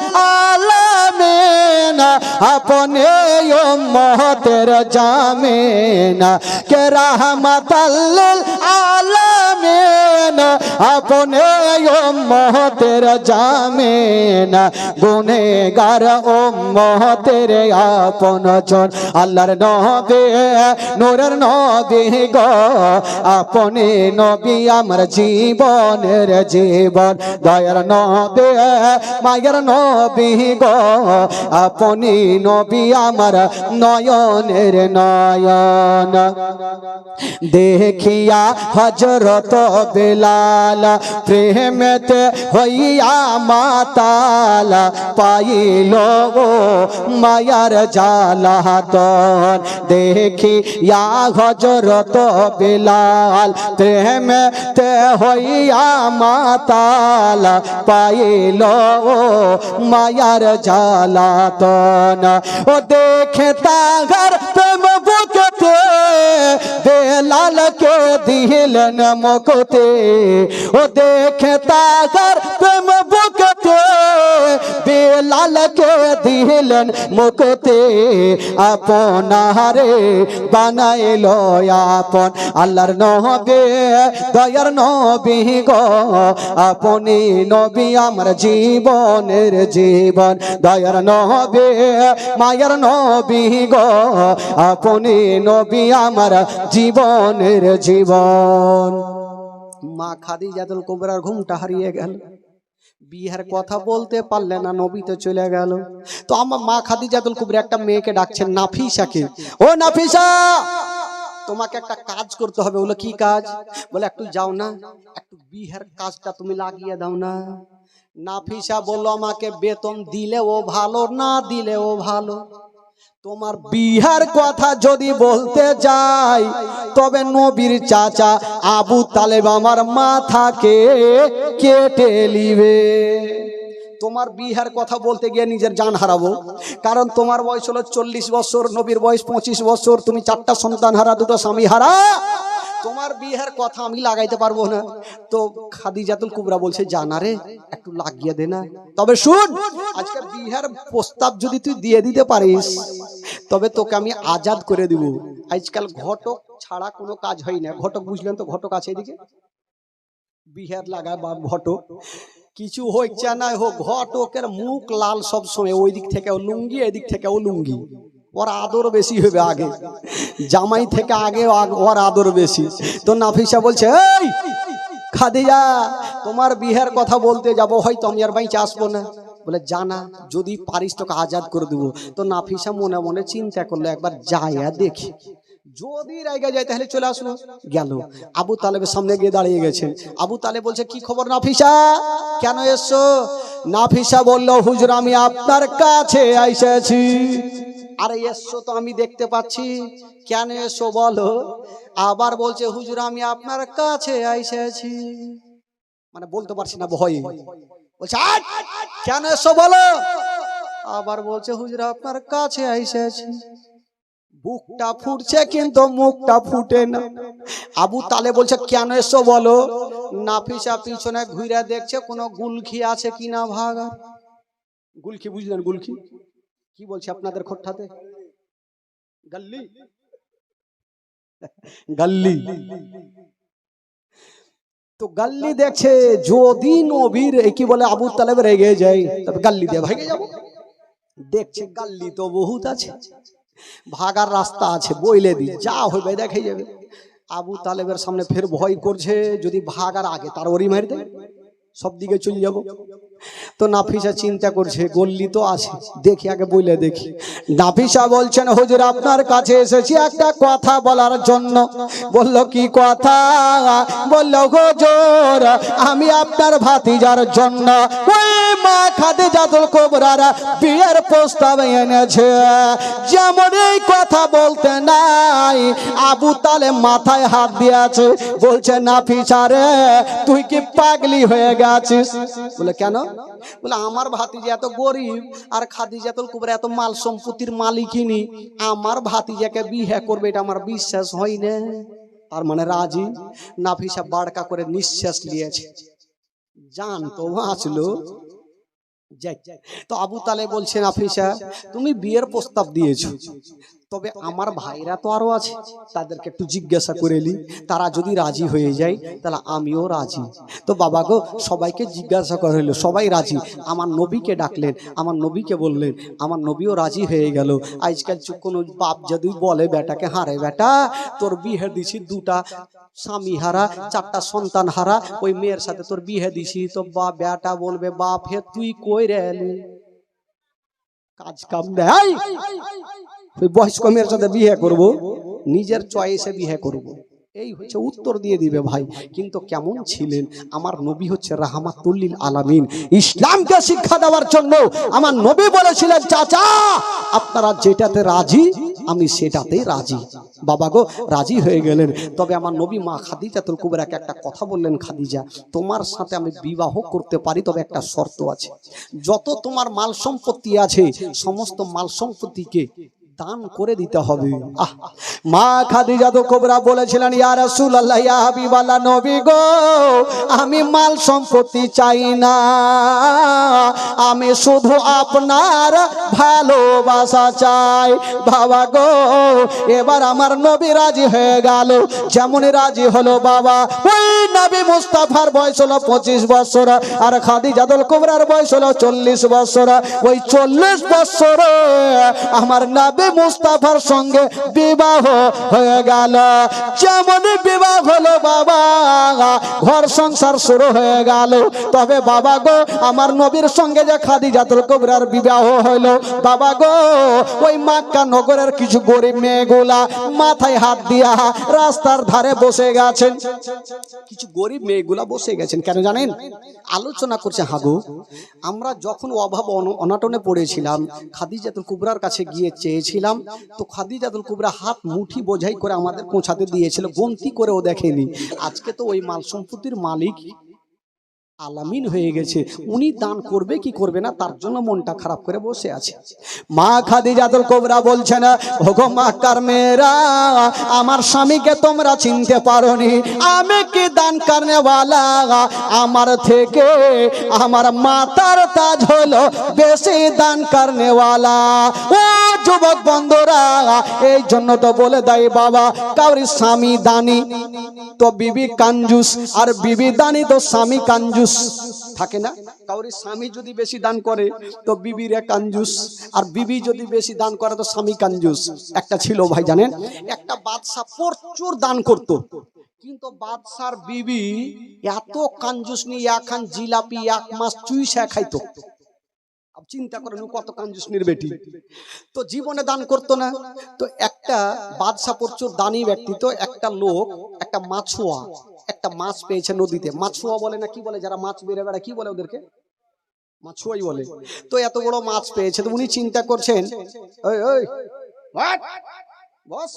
আলামিন আপনি উম্মতের জামিন কে রাহমাতাল লিল আলামিন আপনি উম্মতের জামিন গুনেহগার উম্মতের আপনজন আল্লাহর নবী নূরের নবী গো আপনি নবী আমার জীবনের জীবন দয়ার নবী মায়ের নবী গো আপনি নবী আমার নয়নের নয়ন দেখিয়া হযরত বেলাল প্রেমেতে হইয়া মাতাল পাইল মায়ার জালাতন দেখিয়া হযরত বেলাল প্রেমেতে হইয়া মাতাল পাইল মায়ার জালাতন ও দেখে তাহার প্রেম বুকেতে বেলালকে দিলেন মুক্তি ও দেখে তাহার প্রেম বুকেতে বেলালকে দিলেন মুক্তি আপনারে বানাইল আপন আল্লাহর নবী দয়ার নবী গো আপনি নবী আমার জীবনের জীবন দয়ার নবী মায়ের নবী গো আপনি নবী আমার জীবনের জীবন মা খাদিজাতুল কুবরার ঘুমটা হারিয়ে গেল বিয়ের কথা বলতে পারলে না নবী তো চলে গেল তো আমার মা খাদিজাতুল কুবরা একটা মেয়েকে ডাকছেন নাফিসাকে ও নাফিসা তোমাকে একটা কাজ করতে হবে বলে কি কাজ বলে একটু যাও না একটু বিয়ের কাজটা তুমি লাগিয়ে দাও না নাফিসা বলল আমাকে বেতন দিলেও ভালো না দিলেও ভালো তোমার বিহার কথা যদি বলতে যাই তবে নবীর চাচা আবু তালেব আমার মাথাকে কেটে নিবে তোমার বিহার কথা বলতে গিয়ে নিজের জান হারাবো কারণ তোমার বয়স হলো 40 বছর নবীর বয়স 25 বছর তুমি 4টা সন্তান হারা 2টো স্বামী হারা তোমার বিয়ের কথা আমি লাগাইতে পারবো না তো খাদিজাতুল কুবরা বলছে জানা রে একটু লাগিয়ে দে না তবে শুন আজকে বিয়ের প্রস্তাব যদি তুই দিয়ে দিতে পারিস তবে তোকে আমি আজাদ করে দিব আজকাল ঘটক ছাড়া কোনো কাজ হয় না ঘটক বুঝলেন তো ঘটক আছে এদিকে বিহার লাগায় বা ঘটক কিছু হচ্ছে না হোক ঘটকের মুখ লাল সব সময় ওই দিক থেকে লুঙ্গি এদিক থেকে ও লুঙ্গি ওর আদর বেশি হবে আগে জামাই থেকে আগে ওর আদর বেশি তো নাফিসা বলছে এই খাদিজা তোমার বিয়ের কথা বলতে যাব হয়তো আমি আর বাইচে আসবো না বলে জানা যদি পারিস তোকে আজাদ করে দেবো তো নাফিসা মনে মনে চিন্তা করলো একবার যাইয়া দেখি যদি রাইগা যায় তাহলে চলে আসলো গেল আবু তালেবের সামনে গিয়ে দাঁড়িয়ে গেছেন আবু তালেব বলছে কি খবর নাফিসা কেন এসছো নাফিসা বলল হুজুর আমি আপনার কাছে এসেছি আরে এসছো তো আমি দেখতে পাচ্ছি কেন এসো বলো আবার বলছে হুজুর আমি আপনার কাছে এসেছি মানে বলতে পারছি না ভয়ে বলছে কেন এসো বলো আবার বলছে হুজুর আপনার কাছে এসেছি বুকটা ফুটছে কিন্তু মুখটা ফুটে না আবু তালেব বলছে কেন এসো বলো নাফিসা পিছনে ঘুরে দেখছে কোনো গুলখি আছে কিনা ভাগা গুলখি বুঝলেন গুলখি কি বলছে আপনাদের খোট্টাতে গল্লি গল্লি তো গল্লি দেখছে যদি নবীর কি বলে আবু তালেব রেগে যায় তবে গল্লি দিয়ে ভাগে যাব দেখছে গল্লি তো বহুত আছে ভাগার রাস্তা আছে বইলে দি যা হবে দেখে যাবে আবু তালেবের সামনে ফের ভয় করছে যদি ভাগার আগে তার ওরি মার দেয় সব দিকে চলে যাব তো নাফিসা চিন্তা করছে গল্লি তো আছে দেখি আগে বইলে দেখি নাফিসা বলছেন হুজুর আপনার কাছে এসেছি একটা কথা বলার জন্য বলল কি কথা বলল হুজুর আমি আপনার ভাতিজার জন্য ওই মা খাদিজাতুল কুবরার বিয়ের প্রস্তাব এনেছে। যেমন এই কথা বলতে নাই, আবু তালেব মাথায় হাত দিয়েছে, বলছে নাফিসা রে তুই কি পাগলি হয়ে গেছিস? বলে কেন? বলে আমার ভাতিজা এত গরিব আর খাদিজাতুল কুবরা এত মাল সম্পত্তির মালিকিনী, আমার ভাতিজাকে বিয়ে করবে এটা আমার বিশ্বাস হয় না। তার মানে রাজি। নাফিসা বাড়কা করে নিঃশ্বাস নিয়েছে, জান তো বাঁচলো। তো আবু তালেব বলছে নাফিসা তুমি বিয়ের প্রস্তাব দিয়েছো, তবে আমার ভাইরা তো আরো আছে, তাদেরকে একটু জিজ্ঞাসা করে নি, তারা যদি রাজি হয়ে যায় তাহলে আমিও রাজি। তো বাবা গো সবাইকে জিজ্ঞাসা করে হলো, সবাই রাজি। আমার নবীকে ডাকলেন, আমার নবীকে বললেন, আমার নবীও রাজি হয়ে গেল। আজকাল কোনো বাপ যদি বলে বেটাকে হারে বেটা তোর বিয়ে দিছি দুটা স্বামী হারা চারটা সন্তান হারা ওই মেয়ের সাথে তোর বিয়ে দিছি, তো বা বেটা বলবে বাপ হে তুই কই রে কাজ কাম দেয়, ওই বয়স্ক মেয়ের সাথে বিয়ে করব, নিজের চয়েসে বিয়ে করব, এই হচ্ছে উত্তর দিয়ে দিবে ভাই। কিন্তু কেমন ছিলেন আমার নবী? হচ্ছে রাহমাতুল লিল আলামিন। ইসলামকে শিক্ষা দেওয়ার জন্য আমার নবী বলেছিলেন চাচা আপনারা যেটাতে রাজি আমি সেটাতেই রাজি। বাবা গো রাজি হয়ে গেলেন। তবে আমার নবী মা খাদিজাতুল কুবরাকে একটা কথা বললেন, খাদিজা তোমার সাথে আমি বিবাহ করতে পারি, তবে একটা শর্ত আছে, যত তোমার মাল সম্পত্তি আছে সমস্ত মাল সম্পত্তিকে দান করে দিতে হবে। মা খাদিজাতুল কুবরা বলেছিলেন ইয়া রাসূলুল্লাহ ইয়া হাবিবাল্লাহ নবী গো আমি মাল সম্পত্তি চাই না, আমি শুধু আপনার ভালোবাসা চাই। বাবা গো এবার আমার নবী রাজি হয়ে গেল। যেমন রাজি হলো বাবা, ওই নবী মুস্তাফার বয়স হলো 25 বছর আর খাদিজাতুল কুবরার বয়স হলো 40 বছর। ওই 40 বছরে আমার নবী মুস্তাফার সঙ্গে বিবাহ হয়ে গেল। যেমন বিবাহ হলো বাবা ঘর সংসার শুরু হয়ে গেল। তবে বাবা গো আমার নবীর সঙ্গে যে খাদিজাতুল কুবরার বিবাহ হলো বাবা গো ওই মক্কা নগরের কিছু গরিব মেয়েগুলা মাথায় হাত দিয়া রাস্তার ধারে বসে গেছেন। কিছু গরিব মেয়েগুলা বসে গেছেন কেন জানেন? আলোচনা করছে হাগো আমরা যখন অভাব অনাটনে পড়েছিলাম খাদিজাতুল কুবরার কাছে গিয়ে চেয়েছিলাম, তো খাদিজাতুল কুবরা হাত মুঠি বোঝাই করে আমাদের পৌঁছাতে দিয়েছিল, গন্তি করেও দেখেনি। আজকে তো ওই মাল সম্পত্তির মালিক আলামিন হয়ে গেছে, উনি দান করবে কি করবে না তার জন্য মনটা খারাপ করে বসে আছে। মা খাদিজাতুল কুবরা বলছে না ওগো মক্কার মেয়েরা আমার স্বামীকে তোমরা চিনতে পারোনি, আমি কি দান করনেওয়ালা, আমার থেকে আমার মাতার তাজ হলো বেশি দান করনেওয়ালা। ও যুবক বন্ধুরা এই জন্য তো বলে দেয় বাবা কাউরি স্বামী দানি তো বিবি কাঞ্জুস, আর বিবি দানি তো স্বামী কাঞ্জুস থাকে না। কাউরি স্বামী যদি বেশি দান করে তো বিবিরে কাঞ্জুস, আর বিবি যদি বেশি দান করে তো স্বামী কাঞ্জুস। একটা ছিল ভাই জানেন, একটা বাদশা প্রচুর দান করত, কিন্তু বাদশার বিবি এত কাঞ্জুস নিয়ে এখন জিলাপি 1 মাস চুইসা খাইতো। চিন্তা করেন কত কাঞ্জুসনির বেটি, তো জীবনে দান করতো না। তো একটা বাদশা প্রচুর দানি ব্যক্তি, তো একটা লোক একটা মাছুয়া একটা মাছ পেয়েছে নদীতে, মাছুয়া বলে না কি বলে যারা মাছ বেড়ে বেড়া কি বলে ওদেরকে মাছুয়াই বলে। তো এত বড় মাছ পেয়েছে, তো উনি চিন্তা করছেন ওই ওই বস,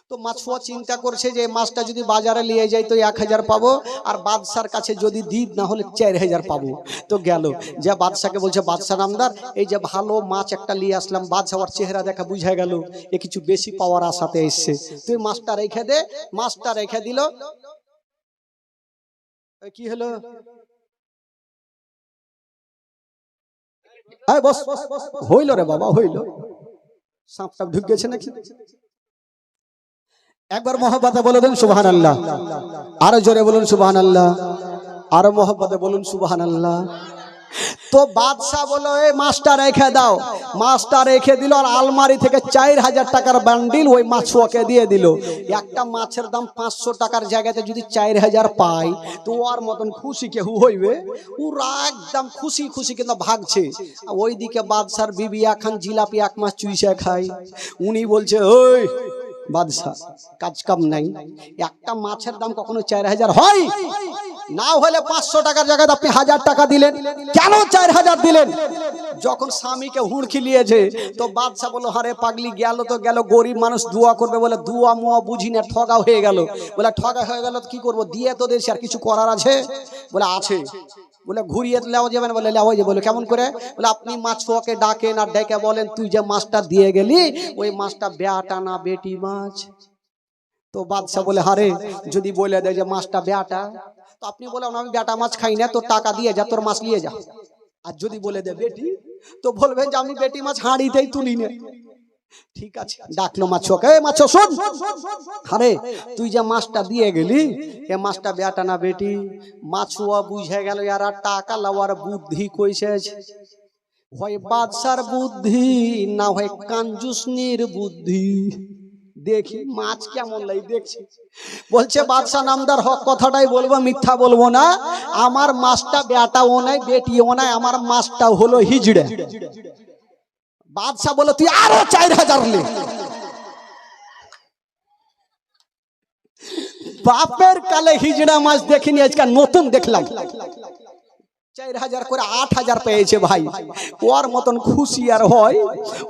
তো মাছুয়া চিন্তা করছে যে মাছটা যদি বাজারে নিয়ে যাই তো 1000 পাবো, আর বাদশার কাছে যদি দিই না হলে 4000 পাবো। তো গেল যে বাদশাকে বলছে বাদশা নামদার এই যে ভালো মাছ একটা নিয়ে আসলাম, বাদশার চেহারা দেখা বুঝা গেল এ কিছু বেশি পাওয়ার আশাতে এসছে, তুই মাছটা রেখে দে। মাছটা রেখে দিল, কি হলো বস হইল রে বাবা হইল, সাপ টাপ ঢুক গেছে নাকি? একবার মহব্বতে বলে দেন সুবহানাল্লাহ, আরো জোরে বলুন সুবহানাল্লাহ, আরো মহব্বতে বলুন সুবহানাল্লাহ। তো বাদশা বলল এই মাছটা রেখে দাও, মাছটা রেখে দিল, আর আলমারি থেকে 4000 টাকার বান্ডিল ওই মাছুয়াকে দিয়ে দিল। একটা মাছের দাম 500 টাকার জায়গাতে যদি 4000 পায় তো ওর মতন খুশি কেউ হইবে? ওরা একদম খুশি খুশি কিন্তু ভাগছে। ওইদিকে বাদশার বিবি এখন জিলাপি 1 মাস চুইসা খায়। উনি বলছে ওই বাদশা কাজ কাম নাই, একটা মাছের দাম কখনো 4000 হয়? না হলে 500 টাকার জায়গায় আপনি 1000 টাকা দিলেন, কেন 4000 দিলেন? যখন স্বামীকে হুড়কি লিয়েছে তো বাদশা বলল, হারে পাগলি, গেল তো গেল, গরিব মানুষ দোয়া করবে বলে দোয়া মুয়া বুঝি না, ঠগা হয়ে গেল। বলে ঠগা হয়ে গেল তো কি করবো, দিয়ে তো দেশে আর কিছু করার আছে? বলে আছে। বলে ঘুরিয়ে লেওয়া যাবে না? বলে লেওয়া যাবে। বলে কেমন করে? বলে আপনি মাছুয়াকে ডাকেন আর ডেকে বলেন, তুই যে মাছটা দিয়ে গেলি ওই মাছটা বেটা না বেটি মাছ? তো বাদশা বলে, হারে যদি বলে দেয় যে মাছটা বেটা, তো আপনি বলে আমি বেটা মাছ খাই না, তোর টাকা দিয়ে যা, তোর মাছ নিয়ে যা। আর যদি বলে দেয় বেটি, তো বলবেন যে আমি বেটি মাছ হাঁড়িতেই তুলি না। ঠিক আছে, ডাকলো মাছুয়াকে, মাছ শোন, আরে তুই যে মাছটা দিয়ে গেলি এ মাছটা বেটা না বেটি? মাছুয়া বুঝে গেল আর টাকা লওয়ার বুদ্ধি কইছে, হয় বাদশার বুদ্ধি না হয় কাঞ্জুসনির বুদ্ধি। দেখি মাছ কেমন লাই দেখছি। বলছে বাদশা নামদার হক কথাটাই বলবো, মিথ্যা বলবো না। আমার মাছটা বেটাও নাই বেটিও নাই, আমার মাছটা হলো হিজড়ে। বাদশা বলে, তুই আরো 4000 লে। বাপের কালে হিজড়া মাছ দেখিনি, আজকে নতুন দেখলাম। 4000 করে 8000 পেয়েছে ভাই। ওর মতন খুশি আর হয়?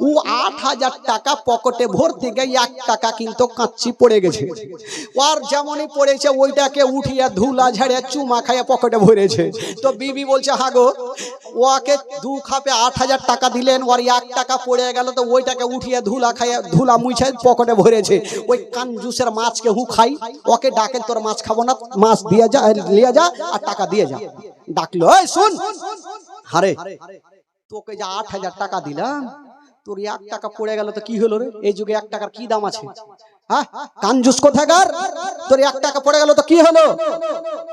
ও 8000 টাকা পকেটে ভরতে গিয়ে 1 টাকা কিন্তু কাচ্চি পড়ে গেছে। ওর যেমনই পড়েছে ওইটাকে উঠিয়ে ধুলা ঝাড়ে চুমা খাইয়ে পকেটে ভরেছে। তো বিবি বলছে, হাগো ওকে 2 খাপে 8000 টাকা দিলেন, ওর 1 টাকা পড়ে গেল, তো ওইটাকে উঠিয়ে ধুলা খাইয়ে ধুলা মুছে পকেটে ভরেছে। ওই কানজুসের মাছকে হু খাই, ওকে ডাকেন, তোর মাছ খাবো না, মাছ দিয়ে যা, নিয়ে যা আর টাকা দিয়ে যা। ডাকলো, এই শুন, হারে তোকে যে 8000 টাকা দিলাম, তোর 1 টাকা পড়ে গেল তো কি হলো রে? এই যুগে 1 টাকার কি দাম আছে? হ্যাঁ, কাঞ্জুস কোথাকার, তোর 1 টাকা পড়ে গেল তো কি হলো?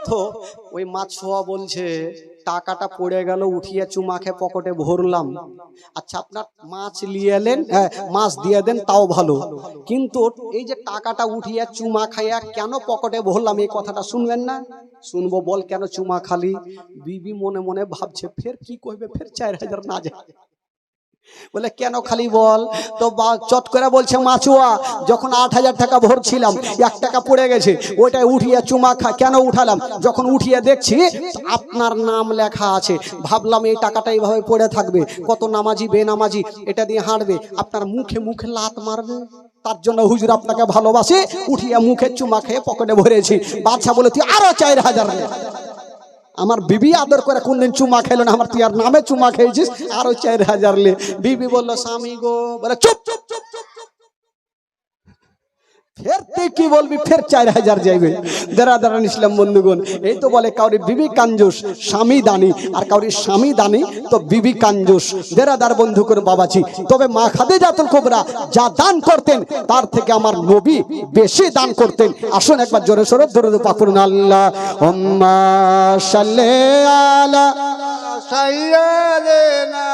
তো ওই মাছুয়া বলছে, টাকাটা পড়ে গেল, উঠিয়ে চুমা খেয়ে পকেটে ভরলাম। আচ্ছা আপনার মাছ নিয়ে এলেন, মাছ দিয়ে দেন তাও ভালো, কিন্তু এই যে টাকাটা উঠিয়ে চুমা খাইয়া কেন পকেটে ভরলাম এই কথাটা শুনবেন না? শুনবো। বল কেন চুমা খালি? বিবি মনে মনে ভাবছে, ফের কি কইবে, ফের 4000 না যায়। বলে কেন খালি বল? তো চট করে বলছে মাছুয়া, যখন 8000 টাকা ভরছিলাম 1 টাকা পড়ে গেছে, ওইটাই উঠিয়ে চুমা কেন উঠালাম? যখন উঠিয়ে দেখছি আপনার নাম লেখা আছে, ভাবলাম এই টাকাটা এইভাবে পড়ে থাকবে, কত নামাজি বেনামাজি এটা দিয়ে হাঁটবে, আপনার মুখে মুখে লাত মারবে, তার জন্য হুজুর আপনাকে ভালোবাসে, উঠিয়ে মুখে চুমা খেয়ে পকেটে ভরেছি। বাদশা বলে, তুই আরো 4000 নে। আমার বিবি আদর করে কোনদিন চুমা খেলো না, আমার তুই আর নামে চুমা খেয়েছিস, আরো 4000 লে। বিবি বলল, স্বামী গো, বলে চুপ চুপ চুপ চুপ। ফের তুই কি বলবি, ফের 4000 যাইবে। দাঁড়ান ইসলাম বন্ধুগণ, এই তো বলে কাউরি বিবি কাঞ্জুস স্বামী দানি, আর কাউরি স্বামী দানি তো বিবি কাঞ্জুস। দার বন্ধু করে বাবাজি, তবে মা খাদিজাতুল কুবরা যা দান করতেন তার থেকে আমার নবী বেশি দান করতেন। আসুন একবার জোরে সোরে দরুদ পাক করুন, আল্লাহুম্মা সাল্লি আলা সাইয়্যিদিনা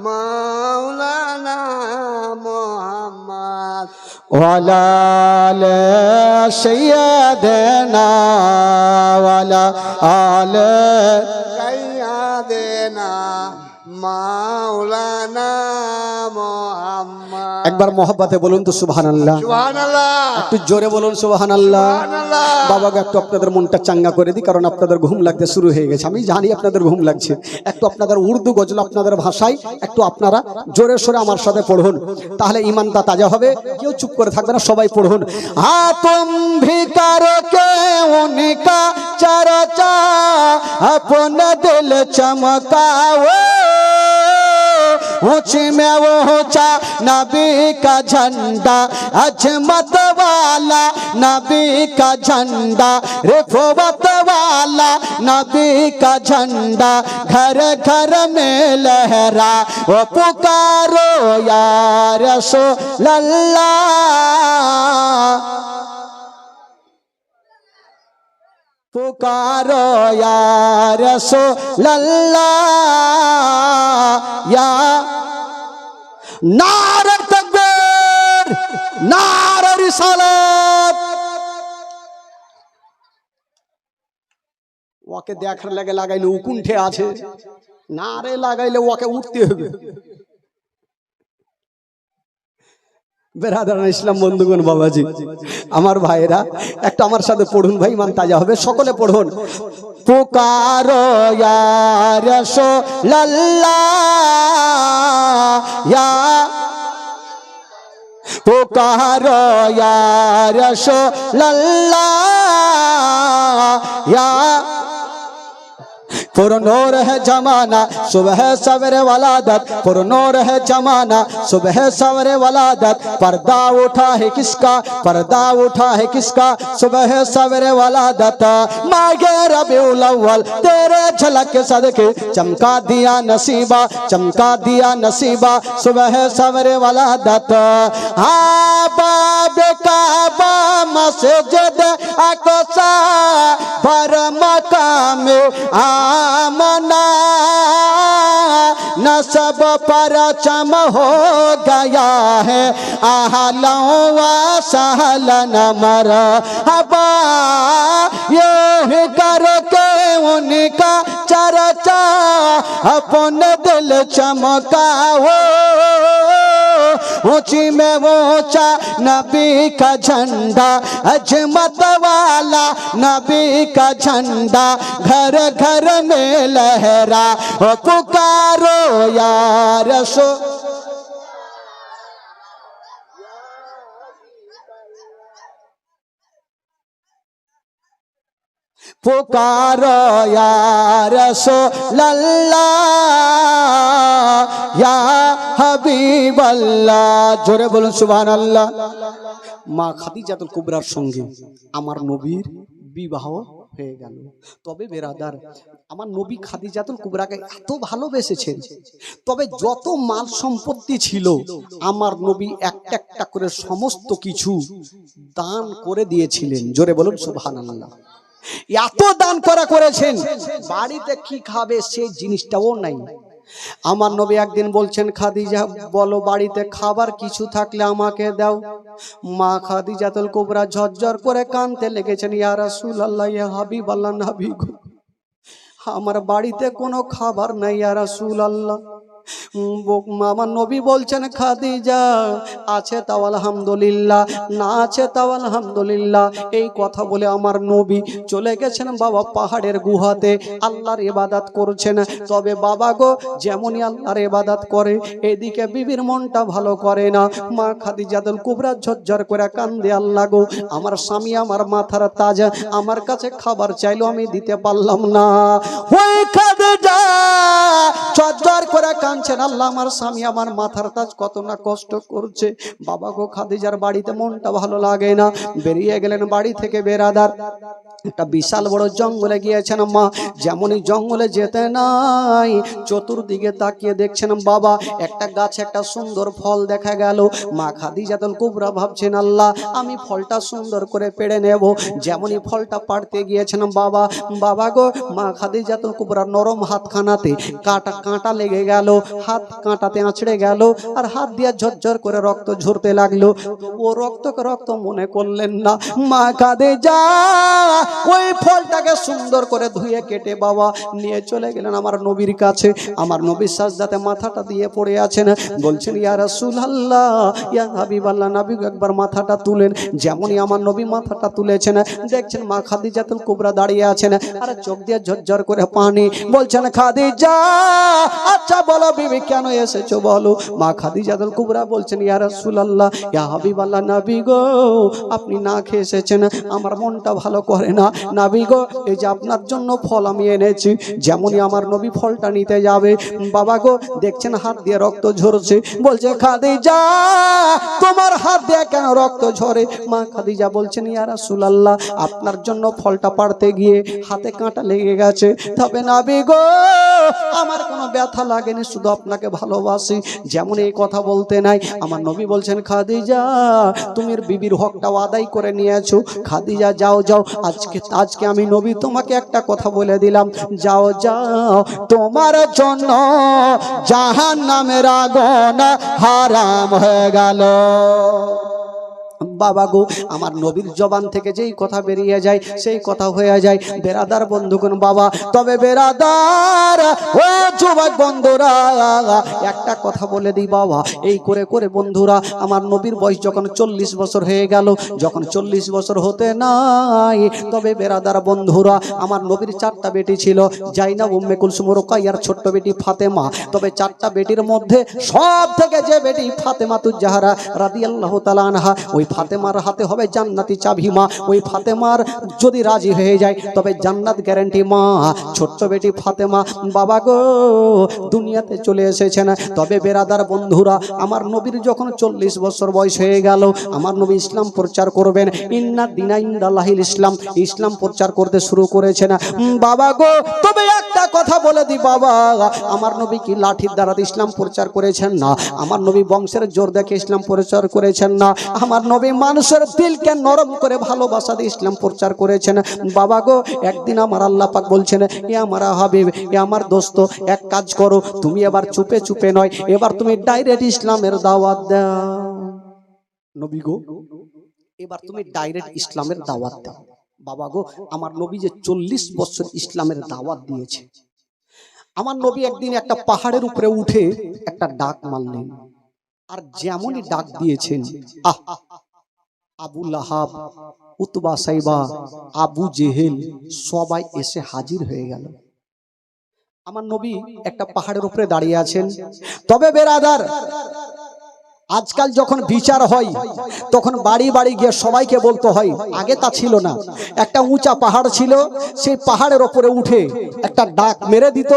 মাওলানা মুহাম্মদ ওয়ালা আলে সাইয়্যিদিনা ওয়ালা আলে সাইয়্যিদিনা মাওলানা মুহাম্মদ। একবার মহব্বতে বলুন তো সুবহানাল্লাহ। সুবহানাল্লাহ। একটু জোরে বলুন সুবহানাল্লাহ। সুবহানাল্লাহ। বাবাকে একটু আপনাদের মনটা চাঙ্গা করে দিই, কারণ আপনাদের ঘুম লাগতে শুরু হয়ে গেছে, আমি জানি আপনাদের ঘুম লাগছে। একটু আপনাদের উর্দু গজল আপনাদের ভাষায় একটু আপনারা জোরে সোরে আমার সাথে পড়ুন, তাহলে ইমানটা তাজা হবে। কেউ চুপ করে থাকবে না, সবাই পড়ুন। তুম ভিকারো কে উনকা চর্চা আপন দিল চমকাও, ऊंची में वो ऊंचा नबी का झंडा, अजमत वाला नबी का झंडा, रिफवत वाला नबी का झंडा, घर घर में लहरा, वो पुकारो या रसूल अल्लाह, पुकारो या रसूल अल्लाह, या नारे तकबीर, नारे रिसालत। ওকে দেখার লাগে লাগাইলে উকুণ্ঠে আছে, নারে লাগাইলে ওকে উঠতে হবে। বেরাদারান ইসলাম বন্ধুগণ, বাবাজি আমার ভাইরা, একটা আমার সাথে পড়ুন ভাই, মান তাজা হবে, সকলে পড়ুন। পুকারো ইয়া রাসূলুল্লাহ, ইয়া পুকারো ইয়া রাসূলুল্লাহ, ইয়া पुरनूर है जमाना सुबह सवेरे वलादत, पुरनूर है जमाना सुबह सवेरे वलादत। पर्दा उठा है किसका, पर्दा उठा है किसका, सुबह सवेरे वलादत। मागे रबीउल अव्वल तेरे झलक के सदके चमका दिया नसीबा, चमका दिया नसीबा, सुबह सवेरे वलादत। हाँ बाबे काबा मस्जिद अक़सा पर मकाम आमना, नसब परचम हो गया है आहलों व सहलन मरहबा। यूं करके उनका चर्चा अपने दिल चमकाओ, ऊंची में ऊंचा नबी का झंडा, अजमत वाला नबी का झंडा घर घर में लहरा। ओ पुकारो या रसूल, पुकारो या रसूलल्लाह, या হাবিবাল্লাহ। জোরে বলুন সুবহানাল্লাহ। মা খাদিজাতুল কুবরার সঙ্গে আমার নবীর বিবাহ হয়ে গেল। তবে বেরাদার, আমার নবী খাদিজাতুল কুবরাকে এত ভালোবেসেছেন, তবে যত মাল সম্পত্তি ছিল আমার নবী একটা একটা করে সমস্ত কিছু দান করে দিয়েছিলেন। জোরে বলুন সুবহানাল্লাহ। এত দান করেছেন, বাড়িতে কি খাবে সেই জিনিসটাও নাই। আমার নবী একদিন বলছেন, খাদিজা বলো বাড়িতে খাবার কিছু থাকলে আমাকে দাও। মা খাদিজাতুল কুবরা ঝরঝর করে কাঁদতে লেগেছেন, ইয়া রাসূলুল্লাহ, ইয়া হাবিবাল্লাহ, নবী গো আমার বাড়িতে কোনো খাবার নাই ইয়া রাসূলুল্লাহ। আমার নবী বলছেন, খাদিজা আছে তাও আলহামদুলিল্লাহ, না আছে তাও আলহামদুলিল্লাহ। এই কথা বলে আমার নবী চলে গেছেন বাবা পাহাড়ের গুহাতে, আল্লাহর ইবাদত করছেন। তবে বাবা গো যেমনই আল্লাহর ইবাদত করে, এদিকে বিবির মনটা ভালো করে না। মা খাদিজাতুল কুবরা ঝরঝর করে কান্দে, আল্লাহ গো আমার স্বামী আমার মাথার তাজ আমার কাছে খাবার চাইলো, আমি দিতে পারলাম না। ওই খাদিজা ঝরঝর করে কাঁদছেন, আল্লাহ আমার স্বামী আমার মাথার তাজ কত না কষ্ট করছে। বাবা গো খাদিজার বাড়িতে মনটা ভালো লাগে না। বেরিয়ে গেলেন বাড়ি থেকে বেরাদার, একটা বিশাল বড় জঙ্গলে গিয়েছেন মা। যেমনই জঙ্গলে যেতে নাই, চতুর্দিকে তাকিয়ে দেখছেন বাবা একটা গাছে একটা সুন্দর ফল দেখা গেল। মা খাদিজাতুল কুবরা ভাবছেন, আল্লাহ আমি ফলটা সুন্দর করে পেড়ে নেব। যেমনই ফলটা পাড়তে গিয়েছেন বাবা, বাবা গো মা খাদিজাতুল কুবরা নরম হাতখানাতে কাঁটা লেগে গেল, হাত কাঁটাতে আঁচড়ে গেল, আর হাত দিয়ে ঝরঝর করে রক্ত ঝরতে লাগলো। ও রক্তকে রক্ত মনে করলেন না। মা খাদিজা ওই ফলটাকে সুন্দর করে ধুয়ে কেটে বাবা নিয়ে চলে গেলেন আমার নবীর কাছে। আমার নবীর সাজদাতে মাথাটা দিয়ে পড়ে আছেন, বলছেন, ইয়া রাসূলুল্লাহ, ইয়া হাবিবাল্লাহ, নবী একবার মাথাটা তুলেন। যেমনই আমার নবী মাথাটা তুলেছেন, দেখছেন মা খাদিজাতুল কুবরা দাঁড়িয়ে আছেন, আর চোখ দিয়ে ঝরঝর করে পানি। বলছেন, খাদিজা আচ্ছা বলো বিবি কেন এসেছো বলো। মা খাদিজাতুল কুবরা বলছেন, ইয়া রাসূলুল্লাহ, ইয়া হাবিবাল্লাহ, নবী গো আপনি না খেয়ে এসেছেন, আমার মনটা ভালো করে না। নবী গো এই যে আপনার জন্য ফল আমি এনেছি। যেমনই আমার নবী ফলটা নিতে যাবে, বাবা গো দেখছেন হাত দিয়ে রক্ত ঝরছে। বলছে, খাদিজা তোমার হাত দিয়ে কেন রক্ত ঝরে? মা খাদিজা বলছেন, ইয়া রাসূলুল্লাহ আপনার জন্য ফলটা পাড়তে গিয়ে হাতে কাঁটা লেগে গেছে, তবে নবী গো আমার কোনো ব্যথা লাগেনি, শুধু আপনাকে ভালোবাসি। যেমন এই কথা বলতে নাই, আমার নবী বলছেন, খাদিজা তুমি বিবির হকটাও আদায় করে নিয়েছো। খাদিজা যাও যাও, আজকে আমি নবী তোমাকে একটা কথা বলে দিলাম, যাও যাও তোমার জন্য জাহান্নামের আগুন হারাম হয়ে গেল। বাবা গো, আমার নবীর জবান থেকে যেই কথা বেরিয়ে যায় সেই কথা হয়ে যায়। বেরাদার বন্ধুগণ বাবা, তবে বেরাদার ও যুবক বন্ধুরা, একটা কথা বলে দিই বাবা, এই করে করে বন্ধুরা আমার নবীর বয়স যখন 40 বছর হয়ে গেল, যখন 40 বছর হতে নাই, তবে বেরাদার বন্ধুরা আমার নবীর 4টা বেটি ছিল, জাইনাব, উম্মে কুলসুম, রুকাইয়ার ছোট্ট বেটি ফাতেমা। তবে 4টা বেটির মধ্যে সব থেকে যে বেটি ফাতেমাতুজ জাহরা রাদিয়াল্লাহু তাআলা আনহা, ওই ফাতেমার হাতে হবে জান্নাতি চাবি মা। ওই ফাতেমার যদি রাজি হয়ে যায় তবে জান্নাত গ্যারান্টি মা। ছোট্ট বেটি ফাতেমা বাবা গো দুনিয়াতে চলে এসেছেন। তবে বেরাদার বন্ধুরা আমার নবীর যখন 40 বছর বয়স হয়ে গেল, আমার নবী ইসলাম প্রচার করবেন। ইন্না দিনা ইনদাল্লাহিল ইসলাম, ইসলাম প্রচার করতে শুরু করেছেন বাবা গো। তবে একটা কথা বলে দি বাবা, আমার নবী কি লাঠির দ্বারা ইসলাম প্রচার করেছেন না, আমার নবী বংশের জোর দেখে ইসলাম প্রচার করেছেন না, আমার নবী মানুষের দিলকে নরম করে ভালোবাসা দিয়ে ইসলাম প্রচার করেছেন বাবা গো। একদিন আমার আল্লাহ পাক বলছেন, এ আমার হাবিব, এ আমার দোস্ত, এক কাজ করো, তুমি এবার চুপে চুপে নয়, এবার তুমি ডাইরেক্ট ইসলামের দাওয়াত দাও। নবী গো এবার তুমি ডাইরেক্ট ইসলামের দাওয়াত দাও। বাবা গো আমার নবী যে 40 বছর ইসলামের দাওয়াত দিয়েছে, আমার নবী একদিন একটা পাহাড়ের উপরে উঠে একটা ডাক মারলেন, আর যেমনই ডাক দিয়েছেন আবু লাহাব, উতবা, সাইবা, আবু জেহেল সবাই এসে হাজির হয়ে গেল। আমার নবী একটা পাহাড়ের উপরে দাঁড়িয়ে আছেন। তবে বেরাদার আজকাল যখন বিচার হয় তখন বাড়ি বাড়ি গিয়ে সবাইকে বলতে হয়, আগে তা ছিল না। একটা উঁচা পাহাড় ছিল, সেই পাহাড়ের ওপরে উঠে একটা ডাক মেরে দিত,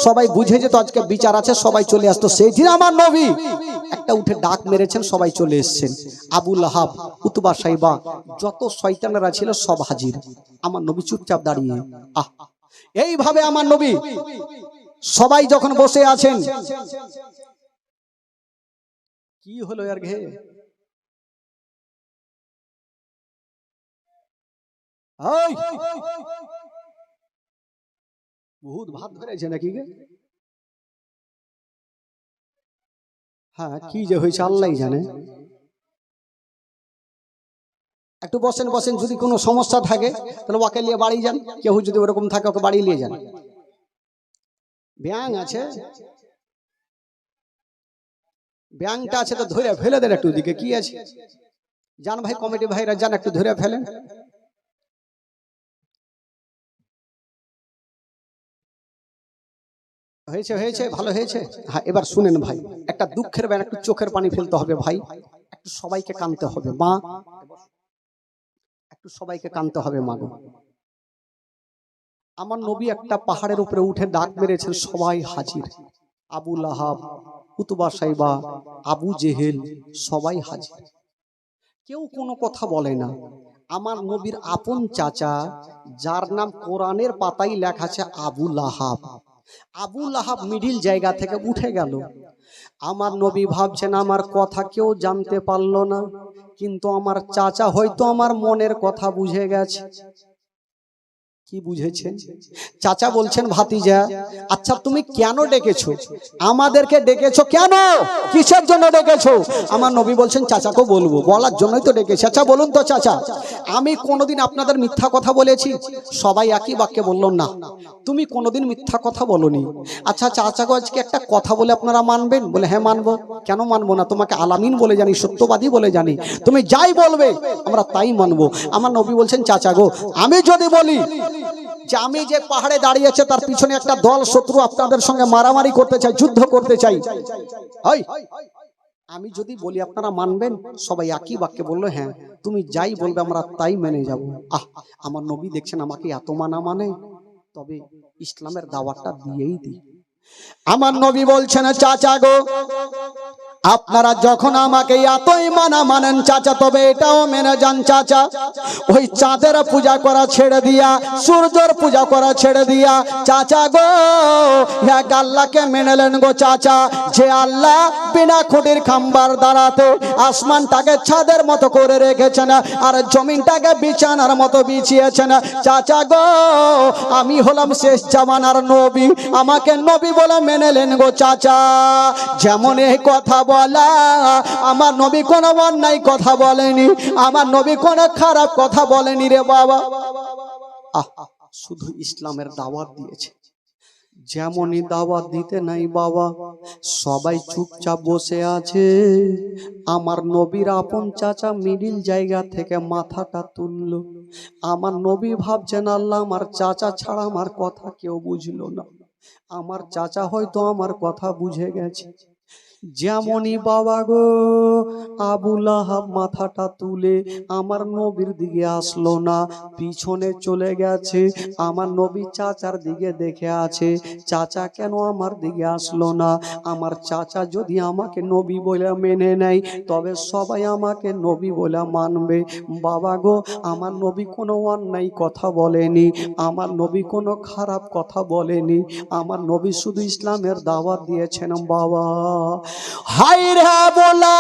সবাই বুঝে যেত আজকে বিচার আছে, সবাই চলে আসতো। সেই দিন আমার নবী একটা উঠে ডাক মেরেছেন, সবাই চলে এসছেন। আবু লাহাব, উতবা, সাইবা যত শয়তানেরা ছিল সব হাজির। আমার নবী চুপচাপ দাঁড়িয়ে এইভাবে আমার নবী সবাই যখন বসে আছেন, কি হলো আর ঘে বহুত ভাত ধরেছে নাকি গে? হ্যাঁ কি যে হয়েছে আল্লাহই জানে। একটু বসেন বসেন, যদি কোনো সমস্যা থাকে তাহলে ওকে নিয়ে বাড়ি যান, কেউ যদি ওরকম থাকে ওকে বাড়ি নিয়ে যান। ব্যাং আছে, ব্যাংটা আছে তো ধরে ফেলে দেন একটু দিকে, কি আছে যান ভাই, কমিটি ভাইরা যান একটু ধরে ফেলেন। হয়েছে হয়েছে ভালো হয়েছে। হ্যাঁ এবার শুনেন ভাই, একটা দুঃখের ব্যান, একটু চোখের পানি ফেলতে হবে ভাই, একটু সবাইকে কাঁদতে হবে মা, একটু সবাইকে কাঁদতে হবে মা গো। আমার নবী একটা পাহাড়ের উপরে উঠে ডাক মেরেছেন, সবাই হাজির। আবু লাহাব, উতবা, সাইবা, আবু জেহেল সবাই হাজির। কেউ কোনো কথা বলে না। আমার নবীর আপন চাচা, যার নাম কোরআনের পাতায় লেখা আছে আবু লাহাব, আবু লাহাব মিডিল জায়গা থেকে উঠে গেল। আমার নবী ভাবছেন আমার কথা কেউ জানতে পারলো না, কিন্তু আমার চাচা হয়তো আমার মনের কথা বুঝে গেছে। কি বুঝেছেন? চাচা বলছেন, ভাতিজা আচ্ছা তুমি কেন ডেকেছো আমাদেরকে? ডেকেছো কেন, কিসের জন্য ডেকেছো? আমার নবী বলছেন চাচাকে বলবো, বলার জন্যই তো ডেকেছি। আচ্ছা বলুন তো চাচা, আমি কোনোদিন আপনাদের মিথ্যা কথা বলেছি? সবাই একই বাক্যে বলল না, তুমি কোনোদিন মিথ্যা কথা বলনি। আচ্ছা চাচাকে আজকে একটা কথা বলে আপনারা মানবেন? বলে হ্যাঁ মানবো। কেন মানবো না? তোমাকে আলামিন বলে জানি, সত্যবাদী বলে জানি, তুমি যাই বলবে আমরা তাই মানবো। আমার নবী বলছেন চাচা গো, আমি যদি বলি যে আমি যে পাহাড়ে দাঁড়িয়েছে তার পিছনে একটা দল শত্রু আপনাদের সঙ্গে মারামারি করতে চাই, যুদ্ধ করতে চাই, আমি যদি বলি আপনারা মানবেন? সবাই একই বাক্যে বললো হ্যাঁ, তুমি যাই বলবে আমরা তাই মেনে যাব। আমার নবী দেখছেন আমাকে এত মানা মানে, তবে ইসলামের দাওয়াতটা দিয়েই দিই। আমার নবী বলছেন চাচা গো, আপনারা যখন আমাকে এতই মানা মানেন চাচা, তবে এটাও মেনে যান চাচা, ওই চাঁদের পূজা করা ছেড়ে দিয়া, সূর্যের পূজা করা ছেড়ে দিয়া চাচা গো এক আল্লাহকে মেনেলেন গো চাচা, যে আল্লাহ বিনা খুঁটির খাম্বার দাঁড়াতে আসমানটাকে ছাদের মতো করে রেখেছেন আর জমিনটাকে বিছানার মতো বিছিয়েছেন। চাচা গো আমি হলাম শেষ জামানার নবী, আমাকে নবী বলে মেনেলেন গো চাচা। যেমন এই কথা বলা, আমার নবী কোনো অন্যায় কথা বলেনি, আমার নবী কোনো খারাপ কথা বলেনি রে বাবা। শুধু ইসলামের দাওয়াত দিয়েছে। যেমনই দাওয়াত দিতে নাই বাবা, সবাই চুপচাপ বসে আছে। আমার নবীর আপন চাচা মিডিল জায়গা থেকে মাথাটা তুললো। আমার নবী ভাবছেন আল্লাহ আমার চাচা ছাড়া আমার কথা কেউ বুঝলো না, আমার চাচা হয়তো আমার কথা বুঝে গেছে। যেমনই বাবা গো আবু লাহাব মাথাটা তুলে আমার নবীর দিকে আসলো না, পিছনে চলে গেছে। আমার নবী চাচার দিকে দেখে আছে, চাচা কেন আমার দিকে আসলো না? আমার চাচা যদি আমাকে নবী বলে মেনে নেয় তবে সবাই আমাকে নবী বলে মানবে। বাবা গো আমার নবী কোনো অন্যায় কথা বলেনি, আমার নবী কোনো খারাপ কথা বলেনি, আমার নবী শুধু ইসলামের দাওয়াত দিয়েছেন বাবা। হাই রে বলা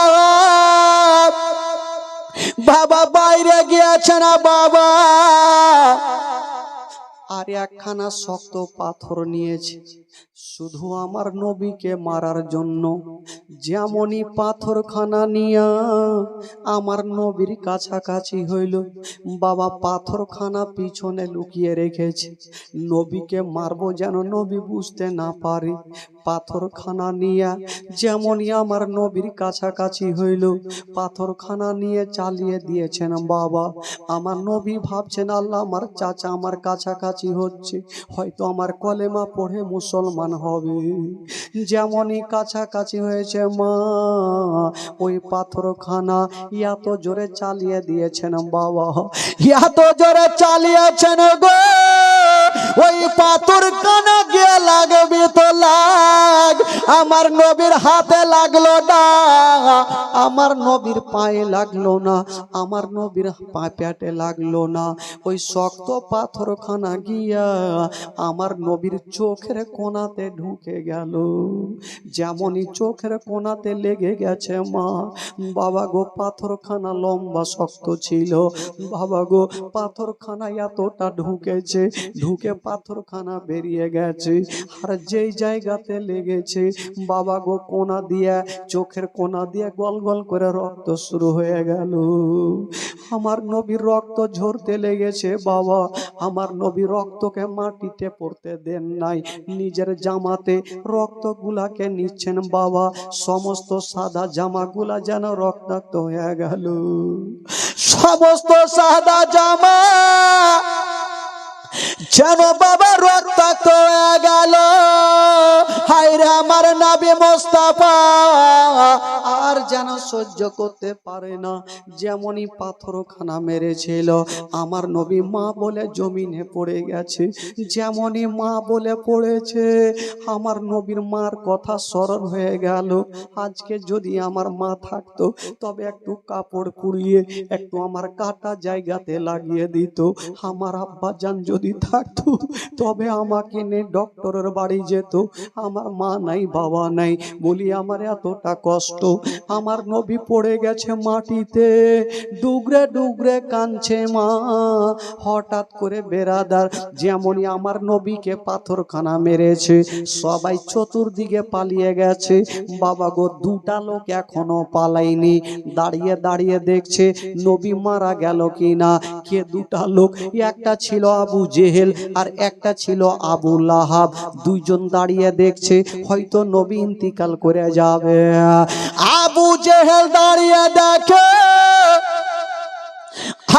বাবা বাইরে গিয়েছে না বাবা, আর একখানা শক্ত পাথর নিয়েছে শুধু আমার নবীকে মারার জন্য। যেমনই পাথরখানা নিয়া আমার নবীর কাছাকাছি হইল, বাবা পাথরখানা পিছনে লুকিয়ে রেখেছে, নবীকে মারবো যেন নবী বুঝতে না পারে। পাথরখানা নিয়া যেমনই আমার নবীর কাছাকাছি হইল, পাথরখানা নিয়ে চালিয়ে দিয়েছেন বাবা। আমার নবী ভাবছেন আল্লাহ আমার চাচা আমার কাছাকাছি হচ্ছে, হয়তো আমার কলেমা পড়ে মুসলমান হবে। যেমনই কাছাকাছি হয়েছে মা, ওই পাথরখানা এত জোরে চালিয়ে দিয়েছেন বাবা, এত জোরে চালিয়েছেন গো, ওই পাথরখানা গিয়ে লাগবে তো লাগ, আমার নবীর হাতে লাগলো না, আমার নবীর পায়ে লাগলো না, আমার নবীর পেটে লাগলো না, ওই শক্ত পাথরখানা গিয়া আমার নবীর চোখের কোণাতে ঢুকে গেল। যেমনই চোখের কোণাতে লেগে গেছে মা, বাবা গো পাথরখানা লম্বা শক্ত ছিল, বাবা গো পাথরখানা এতটা ঢুকেছে, ঢুকে পাথরখানা বেরিয়ে গেছে, আর যেই জায়গাতে লেগেছে বাবা গো কোণা দিয়া চোখের কোণা দিয়ে গল গল করে রক্ত শুরু হয়ে গেল। আমার নবীর রক্ত ঝরতে লেগেছে বাবা, আমার নবী রক্তকে মাটিতে পড়তে দেন নাই, নিজের জামাতে রক্তগুলাকে নিচ্ছেন বাবা, সমস্ত সাদা জামাগুলা যেন রক্তাক্ত হয়ে গেল, সমস্ত সাদা জামা যেন বাবা রক্তাক্ত হয়ে গেল। হায়রে আমার নবী মুস্তাফা আর যেন সহ্য করতে পারে না, যেমনই পাথরখানা মেরেছিল আমার নবী মা বলে জমিনে পড়ে গেছে, যেমনই মা বলে পড়েছে আমার নবীর মার কথা স্মরণ হয়ে গেল, আজকে যদি আমার মা থাকতো তবে একটু কাপড় পুড়িয়ে একটু আমার কাটা জায়গাতে লাগিয়ে দিত, আমার আব্বা জান যদি থাকতো তবে আমাকে নিয়ে ডক্টরের বাড়ি যেত, আমার মা নাই বাবা নাই বলি আমার এতটা কষ্ট। আমার নবী পড়ে গেছে মাটিতে, ডুগরে ডুগরে কাঁদছে মা। হঠাৎ করে বেরাদার যেমনই আমার নবীকে পাথরখানা মেরেছে সবাই চতুর্দিকে পালিয়ে গেছে, বাবা গো দুটা লোক এখনো পালাইনি, দাঁড়িয়ে দাঁড়িয়ে দেখছে নবী মারা গেল কিনা। কে দুটা লোক? একটা ছিল আবু জেহেল আর একটা ছিল আবু লাহাব, দুইজন দাঁড়িয়ে দেখছে হয়তো নবী ইন্তিকাল করে যাবে। আবু জেহেল দাঁড়িয়ে দেখে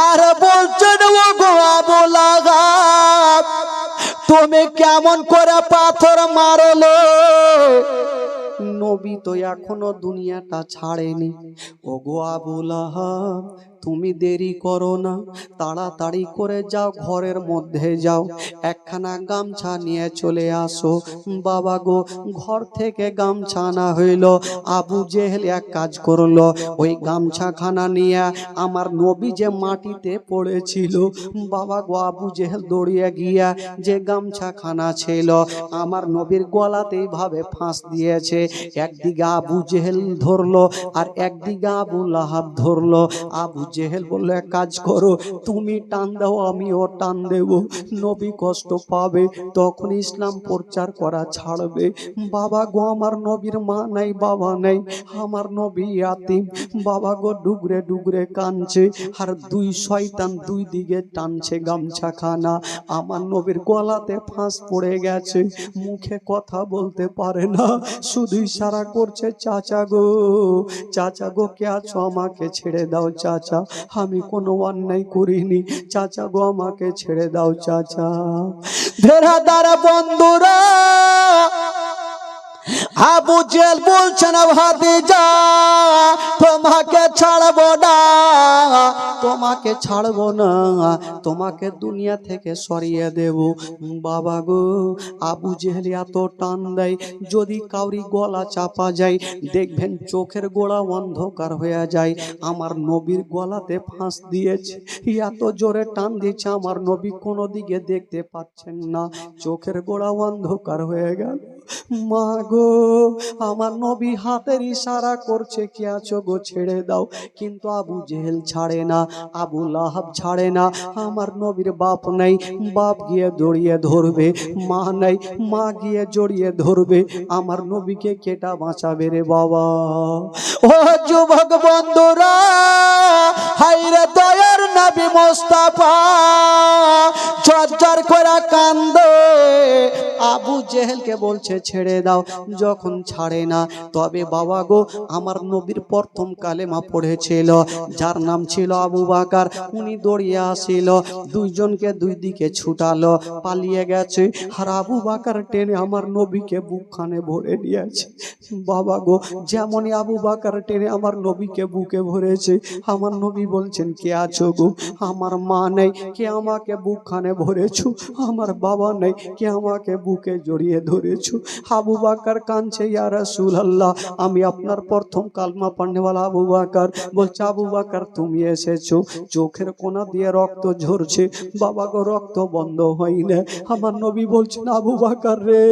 আর বলছেন ও গো আবু লাহাব তুমি কেমন করে পাথর মারলে? নবী তো এখনো দুনিয়াটা ছাড়েনি। ও গো আবু লাহাব তুমি দেরি করো না, তাড়াতাড়ি করে যাও, ঘরের মধ্যে যাও, একখানা গামছা নিয়ে চলে আসো। বাবা গো ঘর থেকে গামছা আনা হইল। আবু জেহেল এক কাজ করলো, ওই গামছাখানা নিয়ে আমার নবী যে মাটিতে পড়েছিল বাবা গো আবু জেহেল দৌড়িয়ে গিয়া যে গামছাখানা ছিল আমার নবীর গলাতেই ভাবে ফাঁস দিয়েছে। একদিকে আবু জেহেল ধরলো আর একদিকে আবু লাহাব ধরলো। আবু জেহেল বলল, এক কাজ করো, তুমি টান দাও আমিও টান দেব, নবী কষ্ট পাবে, তখন ইসলাম প্রচার করা ছাড়বে। বাবা গো, আমার নবীর মা নাই বাবা নাই, আমার নবী ইয়াতিম। বাবা গো ডুগরে ডুগরে কাঁদছে, আর দুই শয়তান দুই দিকে টানছে গামছা খানা। আমার নবীর গলাতে ফাঁস পড়ে গেছে, মুখে কথা বলতে পারে না, শুধু ইশারা করছে, চাচা গো, চাচা গো কে আছো, আমাকে ছেড়ে দাও চাচা, আমি কোনো অন্যায় করিনি, চাচা গো আমাকে ছেড়ে দাও চাচা। ভেড়াদার বন্ধুরা, আবু জেহেল বলছেন, ভাতিজা তোমাকে ছাড়বো না, তোমাকে ছাড়বো না, তোমাকে দুনিয়া থেকে সরিয়ে দেব। বাবা গো, আবু জেহেল এত টান দেয়, যদি কাউরি গলা চাপা যায় দেখবেন চোখের গোড়া অন্ধকার হয়ে যায়। আমার নবীর গলাতে ফাঁস দিয়েছে, এত জোরে টান দিয়েছে, আমার নবী কোনো দিকে দেখতে পাচ্ছেন না, চোখের গোড়া অন্ধকার হয়ে গেল। মা গো, আমার নবী হাতের ইশারা করছে, কে আছো গো ছেড়ে দাও, কিন্তু আবু জেহেল ছাড়ে না, আবু লাহাব ছাড়ে না। আমার নবীর বাপ নাই, বাপ গিয়ে জড়িয়ে ধরবে, মা নাই, মা গিয়ে জড়িয়ে ধরবে, আমার নবীকে কেটা বাঁচাবে রে বাবা। ও যুবক বন্ধুরা, হায়রে দয়ার নবী মুস্তাফা ঝরঝর করে কান্দে, আবু জেহেলকে বলছে ছেড়ে দাও, যখন ছাড়ে না, তবে বাবা গো, আমার নবীর প্রথম কালেমা পড়েছিল, যার নাম ছিল আবু বাকার, উনি দৌড়িয়ে আসিল, দুইজনকে দুই দিকে ছুটালো, পালিয়ে গেছে, আর আবু বাকার টেনে আমার নবীকে বুকখানে ভরে নিয়েছে। বাবা গো, যেমনই আবু বাকার টেনে আমার নবীকে বুকে ভরেছে, আমার নবী বলছেন, কে আছো গো, আমার মা নেই, কে আমাকে বুকখানে ভরেছো, আমার বাবা নেই, কে আমাকে বুকে জড়িয়ে ধরেছো। আবু বাকার কাঁদছে, ইয়া রাসূলুল্লাহ, আমি আপনার প্রথম কালমা পড়নেওয়ালা আবু বাকার। বলছে, আবু বাকার তুমি এসেছো, চোখের কোনা দিয়ে রক্ত ঝরছে, বাবা গো রক্ত বন্ধ হয় না। আমার নবী বলছেন, আবু বাকার রে,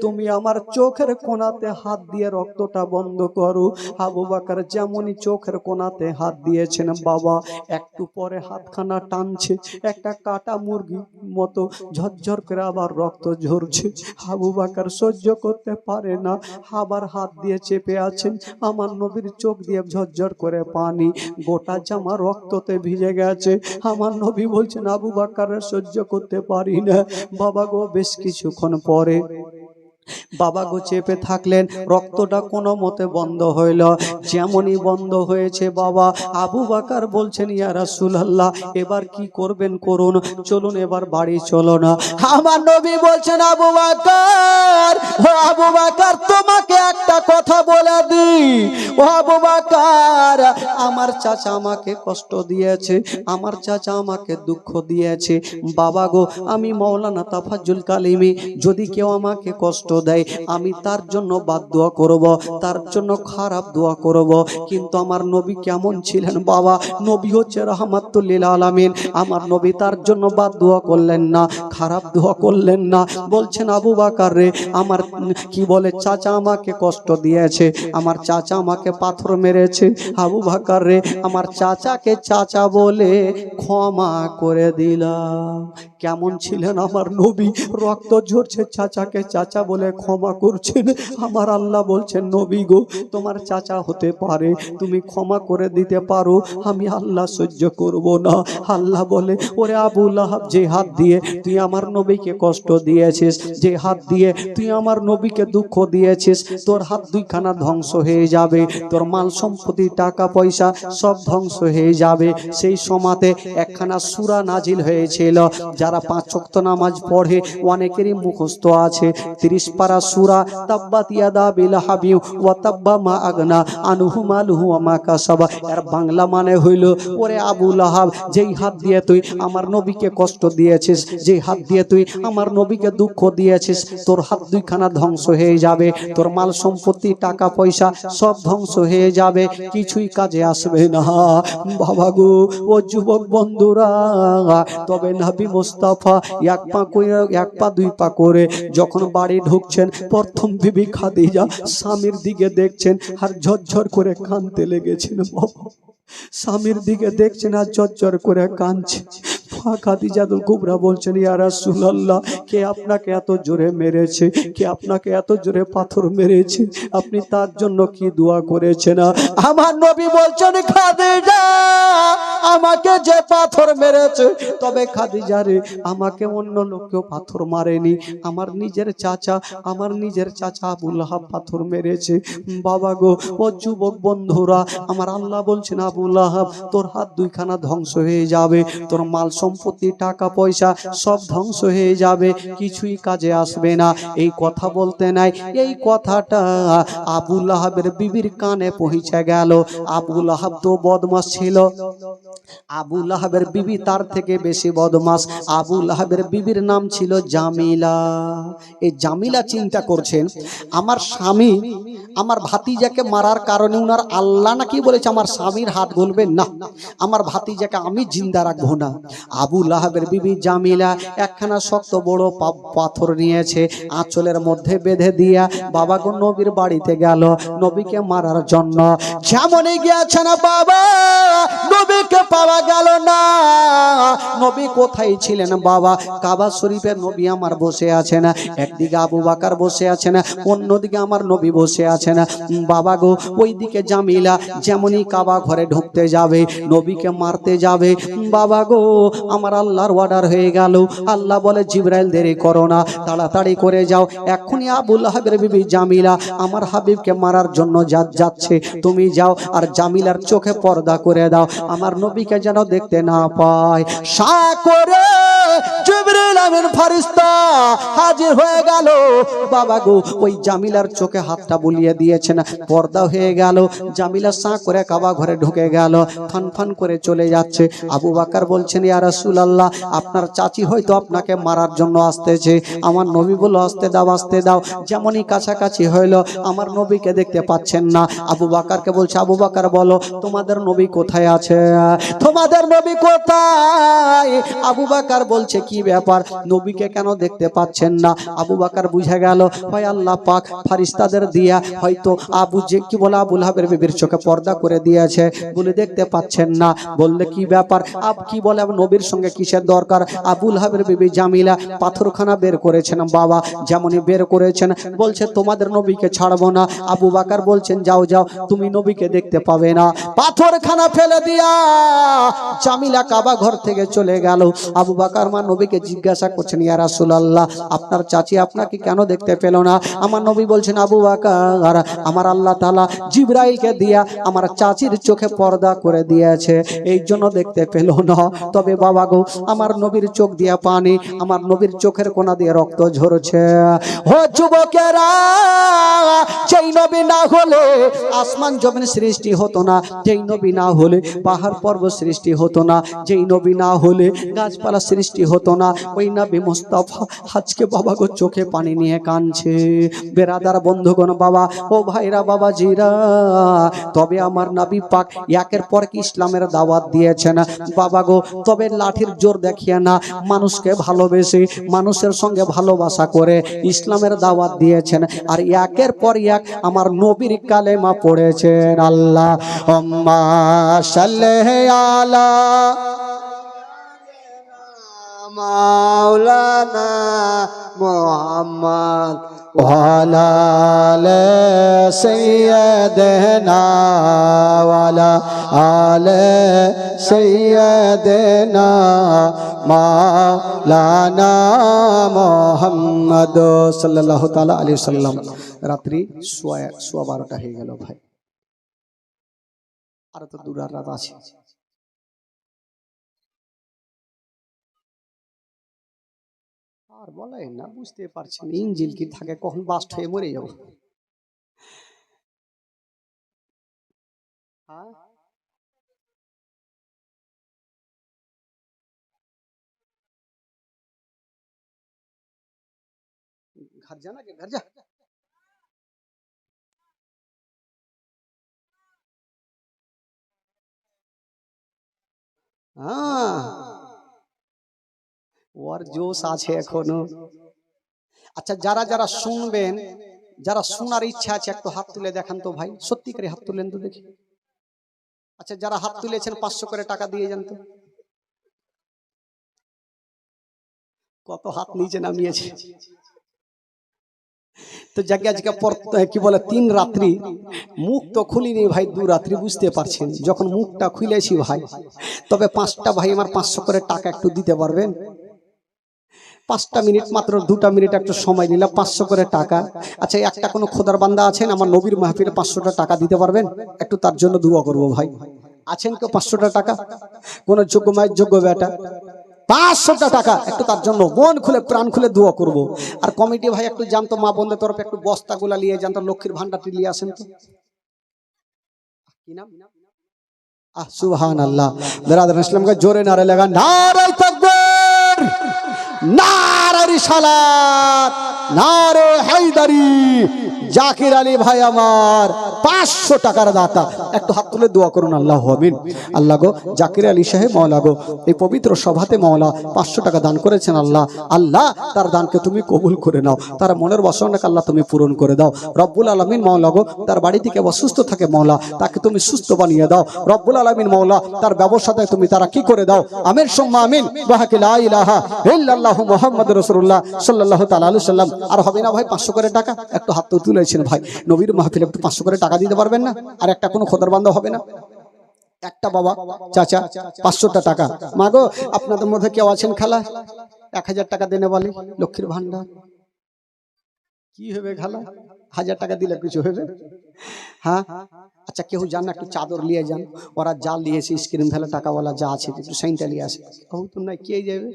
তুমি আমার চোখের কোনাতে হাত দিয়ে রক্তটা বন্ধ করো। আবু বাকার যেমনই চোখের কোনাতে হাত দিয়েছেন, বাবা একটু পরে হাতখানা টানছে, একটা কাটা মুরগি মতো ঝরঝর করে আবার রক্ত ঝরছে। আবু বাকার সহ্য করতে পারে না, আবার হাত দিয়ে চেপে আছেন, আমার নবীর চোখ দিয়ে ঝরঝর করে পানি, গোটা জামা রক্ততে ভিজে গেছে। আমার নবী বলছেন, আবু বাকার সহ্য করতে পারি না। বাবা গো, বেশ কিছুক্ষণ পরে বাবা গো চেপে থাকলেন, রক্তটা কোনো মতে বন্ধ হইল, যেমনই বন্ধ হয়েছে বাবা, আবু বাকার বলছেন, ইয়া রাসূলুল্লাহ, এবার কি করবেন করুন, চলুন এবার বাড়ি চলো না। আমার নবী বলছেন, আবু বাকার, ও আবু বাকার, তোমাকে একটা কথা বলে দিই, ও আবু বাকার, আমার চাচা আমাকে কষ্ট দিয়েছে, আমার চাচা আমাকে দুঃখ দিয়েছে। বাবা গো, আমি মাওলানা তাফাজ্জুল কালিমি, যদি কেউ আমাকে কষ্ট দেয় আমি তার জন্য বাদ দোয়া করব, তার জন্য খারাপ দোয়া করব। কিন্তু আমার নবী কেমন ছিলেন বাবা, নবী হচ্ছে রাহমাতুল লিল আলামিন, আমার নবী তার জন্য বাদ দোয়া করলেন না, খারাপ দোয়া করলেন না। বলছেন, আবু বাকার রে, আমার কি বলে চাচা আমাকে কষ্ট দিয়েছে, আমার চাচা আমাকে পাথর মেরেছে, আবু বাকার রে, আমার চাচাকে চাচা বলে ক্ষমা করে দিলাম। কেমন ছিলেন আমার নবী, রক্ত ঝরছে, চাচাকে চাচা বলে ক্ষমা করছেন। আমার আল্লাহ বলছেন, নবী গো, তোমার চাচা হতে পারে, তুমি ক্ষমা করে দিতে পারো, আমি আল্লাহ সহ্য করব না। আল্লাহ বলে, ওরে আবু লাহাব, যে হাত দিয়ে তুই আমার নবীকে কষ্ট দিয়েছিস, যে হাত দিয়ে তুই আমার নবীকে দুঃখ দিয়েছিস, তোর হাত দুইখানা ধ্বংস হয়ে যাবে, তোর মাল সম্পত্তি টাকা পয়সা সব ধ্বংস হয়ে যাবে। সেই সময়তে একখানা সূরা নাজিল হয়েছিল, যারা 5 ওয়াক্ত নামাজ পড়ে অনেকেরই মুখস্থ আছে, 30 পারা সূরা, তাব্বাত ইয়াদা বিলাহাবি ওয়া তাব্বা মা আগনা আনহু মালুহু ওয়া মা কাসাবা। এর বাংলা মানে হইল, ওরে আবু লাহাব, যেই হাত দিয়ে তুই আমার নবীকে কষ্ট দিয়েছিস, যেই হাত দিয়ে তুই আমার নবীকে দুঃখ দিয়েছিস, তোর হাত দুইখানা ধ্বংস হয়ে যাবে, তোর মাল সম্পত্তি টাকা পয়সা সব ধ্বংস হয়ে যাবে, কিছুই কাজে আসবে না। বাবা গো, ও যুবক বন্ধুরা, তবে নবী মুস্তাফা এক পা দুই পা করে যখন বাড়ি ঢুকছেন, প্রথম বিবি খাদিজা স্বামীর দিকে দেখছেন আর ঝরঝর করে কাঁদতে লেগেছেন। বাবা স্বামীর দিকে দেখছেন আর জর্জর করে কাঁদছে। খাদিজাতুল কুবরা বলছেন, ইয়া রাসূলুল্লাহ, কে আপনাকে এত জোরে মেরেছে? কে আপনাকে এত জোরে পাথর মেরেছে? আপনি তার জন্য কি দোয়া করেছেন? আমার নবী বলছেন, খাদিজা, আমাকে যে পাথর মেরেছে, তবে খাদিজা রে, আমাকে অন্য লোক কেউ পাথর মারেনি, আমার নিজের চাচা আবু লাহাব পাথর মেরেছে। বাবা গো, ও যুবক বন্ধুরা, আমার আল্লাহ বলছেন, আবু লাহাব, তোর হাত দুইখানা ধ্বংস হয়ে যাবে, তোর মাল সম্পত্তি টাকা পয়সা সব ধ্বংস হয়ে যাবে, কিছুই কাজে আসবে না। এই কথা বলতে নাই, এই কথাটা আবু লাহাবের বিবির কানে পৌঁছে গেল। আবু লাহাব তো বদমাশ ছিল, আবু লাহাবের বিবি তার থেকে বেশি বদমাশ। আবু লাহাবের বিবির নাম ছিল জামিলা। এই জামিলা চিন্তা করছেন, আমার স্বামী আমার ভাতিজাকে মারার কারণে উনার আল্লাহ নাকি বলেছে আমার স্বামীর হাত গলবে না, আমার ভাতিজাকে আমি জিন্দা রাখবো না। আবু লাহাবের বিবি জামিলা একখানা শক্ত বড় পাথর নিয়েছে, আঁচলের মধ্যে বেঁধে দিয়া বাবা গো নবীর বাড়িতে গেল নবীকে মারার জন্য। যেমনই গিয়েছে না বাবা, নবীকে পাওয়া গেল না। নবী কোথায় ছিলেন বাবা? কাবা শরীফে নবী আমার বসে আছে না, একদিকে আবু বকর বসে আছে না, অন্যদিকে আমার নবী বসে আছে না। বাবা গো, ওইদিকে জামিলা যেমনই কাবা ঘরে ঢুকতে যাবে, নবীকে মারতে যাবে, বাবা গো, আমার আল্লাহর অর্ডার হয়ে গেল। আল্লাহ বলে, জিবরাইল দেরি করো না, তাড়াতাড়ি করে যাও, এখনই আবু লাহাবের বিবি জামিলা আমার হাবিবকে মারার জন্য যাচ্ছে, তুমি যাও আর জামিলার চোখে পর্দা করে দাও, আমার নবীকে যেন দেখতে না পায়। সা করে জিবরিল আমিন ফেরেশতা হাজির হয়ে গেল। বাবা গো, ওই জামিলার চোখে হাতটা বুলিয়ে দিয়েছেন, পর্দা হয়ে গেল। জামিলা সা করে কাবা ঘরে ঢুকে গেল, ফান ফান করে চলে যাচ্ছে। আবু বকর বলছেন, ইয়া রাসূলুল্লাহ, আপনার চাচি হয়তো আপনাকে মারার জন্য আসতেছে। আমার নবী বলল, আসতে দাও, আসতে দাও। যেমনই কাছাকাছি হইল, আমার নবীকে দেখতে পাচ্ছেন না। আবু বকরকে বলছে, আবু বকর বলো, তোমাদের নবী কোথায় আছে? তোমাদের নবী কোথায়? আবু বকর বলছে, কি ব্যাপার, নবীকে কেন দেখতে পাচ্ছেন না? আবু বকর বুঝে গেল, হয় আল্লাহ পাক ফেরেশতাদের দিয়া হয়তো আবু লাহাবের বিবির চোখে পর্দা করে দিয়েছে, বলে দেখতে পাচ্ছেন না। বললে, কি ব্যাপার, কি বলে, নবীর সঙ্গে কিসের দরকার? আবু লাহাবের বিবি জামিলা পাথরখানা বের করেছেন বাবা, যেমনই বের করেছেন, বলছে, তোমাদের নবীকে ছাড়বো না। আবু বকর বলছেন, যাও যাও, তুমি নবীকে দেখতে পাবে না। পাথরখানা ফেলে দিয়া জামিলা কাবা ঘর থেকে চলে গেল। আবু বকর মা নবীকে জিজ্ঞাসা করছেন, ইয়া রাসূলুল্লাহ, আপনার চাচি আপনাকে কেন দেখতে পেল না? আমার নবী বলছেন, আবু বকর, আমার আল্লাহ তাআলা জিবরাইলকে দিয়া আমার চাচির চোখে পর্দা করে দিয়েছে, এই জন্য দেখতে পেল না। তবে বাবা গো, আমার নবীর চোখ দিয়া পানি, আমার নবীর চোখের কোনা দিয়ে রক্ত ঝরছে। ও যুবকেরা, যেই নবী না হলে আসমান জমিন সৃষ্টি হতো না, যেই নবী না হলে পাহাড় পর্বত সৃষ্টি হতো না, যেই নবী না হলে গাছপালা সৃষ্টি হতো না, ওই নবী মুস্তাফা আজকে বাবা গো চোখে পানি নিয়ে কাঁদছে। বেরাদার বন্ধুগণ, বাবা ও ভাইরা, বাবা জিরা, তবে আমার নবী পাক একের পর কি ইসলামের দাওয়াত দিয়েছেন বাবা গো। তবে লাঠির জোর দেখিয়ে না, মানুষকে ভালোবেসে মানুষের সঙ্গে ভালোবাসা করে ইসলামের দাওয়াত দিয়েছেন। আর একের পর এক আমার নবীর কালেমা পড়েছেন। আল্লাহুম্মা সাল্লি আলা মাওলানা মুহাম্মদ ওয়া আলা আলি সাইয়্যিদিনা ওয়া আলা আলি সাইয়্যিদিনা মাওলানা মুহাম্মদ সাল্লাল্লাহু তাআলা আলাইহি সাল্লাম। রাত্রি 12:15 হয়ে গেল ভাই, আর তো দূর রাত আছে। আর বলেন না, বুঝতে পারছেন ইঞ্জিল কি থাকে, কখন বাস্ট হয়ে মরে যাবো। হ্যাঁ, घर जाना क्या, घर जा। হ্যাঁ, ওর জোশ আছে এখনো। আচ্ছা, যারা যারা শুনবেন, যারা শোনার ইচ্ছা আছে, একটু হাত তুলে দেখান তো ভাই, সত্যি করে হাত তুলেন তো দেখি। আচ্ছা, যারা হাত তুলেছেন 500 করে টাকা দিয়ে যান তো। কত হাত নিচে নামিয়েছে। তো যাকে আজকে কি বলে 3 রাত্রি মুখ তো খুলিনি ভাই, 2 রাত্রি, বুঝতে পারছেন। যখন মুখটা খুলেছি ভাই, তবে 5টা ভাই আমার 500 করে টাকা একটু দিতে পারবেন? 5টা মিনিট, মাত্র 2টা মিনিট একটু সময় নিলাম, 500 করে টাকা। আচ্ছা, একটা কোনো খোদার বান্দা আছেন আমার নবীর মাহফিলে 500টা টাকা দিতে পারবেন? একটু তার জন্য দোয়া করব ভাই। আছেন কেউ 500টা টাকা? কোন যোগ্য মায়ের যোগ্য বেটা 500টা টাকা একটু তার জন্য মন খুলে প্রাণ খুলে দোয়া করব। আর কমিটি ভাই একটু জানতো, মা বোনদের তরফে একটু বস্তাগুলা নিয়ে জানতো, লক্ষ্মীর ভান্ডারটি নিয়ে আসেন তো। কি নাম? সুবহানাল্লাহ। বিরাদর ইসলামকে জোরে নারে লাগা, নারে তাকবীর, নারে রিসালাত, নারে হায়দারি। জাকির আলী ভাই আমার 500 টাকার দাতা, একটু হাত তুলে দোয়া করুন। আল্লাহ আমিন। আল্লাহ গো, জাকির আলী সাহেব মাওলা গো, এই পবিত্র সভাতে মাওলা 500 টাকা দান করেছেন। আল্লাহ, আল্লাহ তার দানকে তুমি কবুল করে নাও, তার মনের বাসনাকে আল্লাহ তুমি পূরণ করে দাও রব্বুল আলামিন। মাওলা গো, তার বাড়ি থেকে অসুস্থ থাকে মাওলা, তাকে তুমি সুস্থ বানিয়ে দাও রব্বুল আলামিন। মাওলা, তার ব্যবসাতে তুমি তারা কি করে দাও। আমিন সুম্মা আমিন। ওয়াহাকি লা ইলাহা ইল্লাল্লাহু মুহাম্মাদুর রাসূলুল্লাহ সাল্লাল্লাহু তাআলা আলাইহি সাল্লাম। আর হবে না ভাই 500 করে টাকা? একটু হাত তুলেছেন ভাই, নবীর মাহফিলে একটু 500 করে টাকা দিতে পারবেন না? আর একটা কোনো খোদার বান্দা হবে না? একটা বাবা, চাচা 500টা টাকা। মা গো, আপনাদের মধ্যে কেউ আছেন খালা 1000 টাকা দেনে বলে লক্ষ্মীর ভান্ডার? কি হবে খালা, 1000 টাকা দিলে কিছু হবে? হ্যাঁ, আচ্ছা কেউ যান একটু চাদর নিয়ে যান, ওরা যা নিয়েছে স্ক্রিন ফেলে টাকাওয়ালা যা আছে একটু সাইনটা নিয়ে আসে। তো নাই কে যাবে?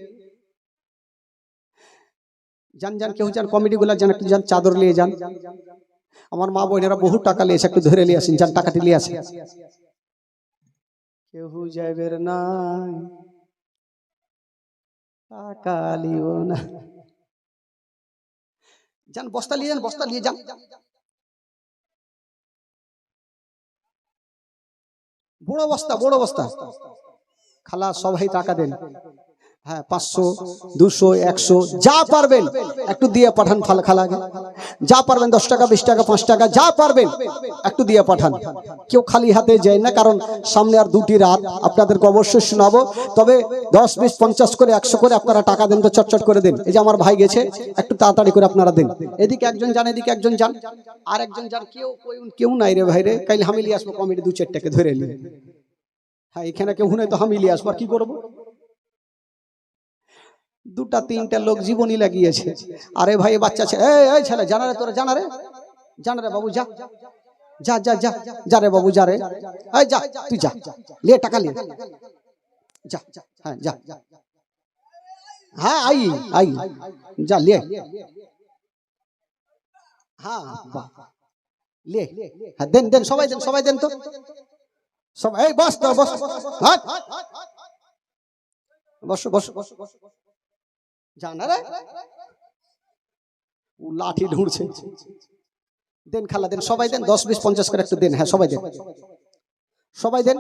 যান যান, কেউ যান, কমিটি গুলা যান, একটু যান চাদর নিয়ে যান। আমার মা বোনেরা বহু টাকা নিয়েছে, একটু ধরে নিয়ে আসেন, যান টাকাটি নিয়ে আসেন। কেউ যাবে না, টাকা লিও না। যান, বস্তা নিয়ে যান, বস্তা নিয়ে যান। বড় বস্তা, বড় বস্তা। খালা সবাই টাকা দেন। হ্যাঁ, 500, 200, 100 যা পারবেন একটু দিয়ে পাঠান। খালা যা পারবেন, 10 টাকা, 20 টাকা, 5 টাকা যা পারবেন একটু দিয়ে পাঠান। কেউ খালি হাতে যায় না, কারণ সামনে আর 2টি রাত আপনাদেরকে অবশ্যই শোনাবো। তবে 10, 20, 50 করে, 100 করে আপনারা টাকা দেন তো, চটচট করে দেন। এই যে আমার ভাই গেছে, একটু তাড়াতাড়ি করে আপনারা দেন। এদিকে একজন যান, এদিকে একজন যান, আর একজন যান। কেউ নাই রে ভাই রে, কাইলে হামিলি আসবো কমিটি 2-4 টাকা ধরে নিয়ে। হ্যাঁ, এখানে কেউ নাই তো হামিলি আসবো, আর কি করবো? 2-3টা লোক জীবনই লাগিয়েছে। আরে ভাই বাচ্চা ছেলে, এই ছেলে জানা রে, তোরা জানা রে বাবু, যা যা যা যা যা রে বাবু, যা রে, এই যা, তুই যা, লে টাকা লে, যা। হ্যাঁ যা, হ্যাঁ আই যা লে। হ্যাঁ লে, হ্যাঁ দেন দেন, সবাই দেন, সবাই দেন তো, সব। এই বস তো, বস, বস বস বস, জানা রে, লাঠি ঢুঁড়ছে। দেন খালা দেন, সবাই দেন, 10, 20, 50 করে একটু দেন। হ্যাঁ সবাই দেন, সবাই দেন।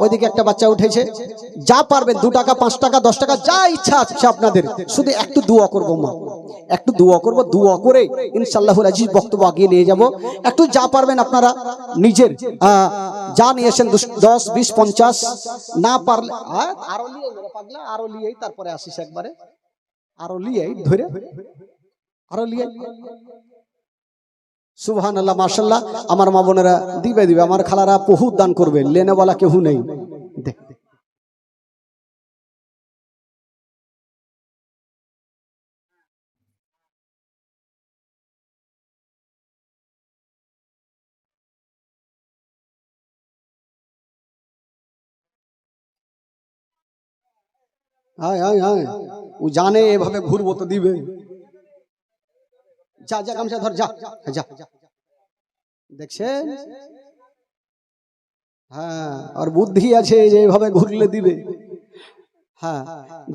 ওইদিকে একটা বাচ্চা উঠেছে, যা পারবেন 2 টাকা, 5 টাকা, 10 টাকা যা ইচ্ছা আছে আপনাদের। শুধু একটু দোয়া করবো মা, একটু দোয়া করবো, দোয়া করে ইনশাআল্লাহুল আজিজ বক্তব্য আগিয়ে নিয়ে যাব। একটু যা পারবেন আপনারা নিজের যা নিয়েছেন, 10, 20, 50 না পারলে আরো লিয়ে পাগলা, আরো লিয়ে তারপরে আসিস একবারে, আরো লিয়ে ধরে, আরো লিয়ে। সুবহানাল্লাহ, মাশাআল্লাহ। আমার মা বোনেরা দিবে, আমার খালারা বহুত দান করবে, লেনেওয়ালা কেউ নেই। দেখ ও জানে এভাবে ঘুরবো তো দিবে। যা যা, গামছা ধর, যা যা, দেখছেন? হ্যাঁ, আর বুদ্ধি আছে যে এইভাবে ঘুরলে দিবে। হ্যাঁ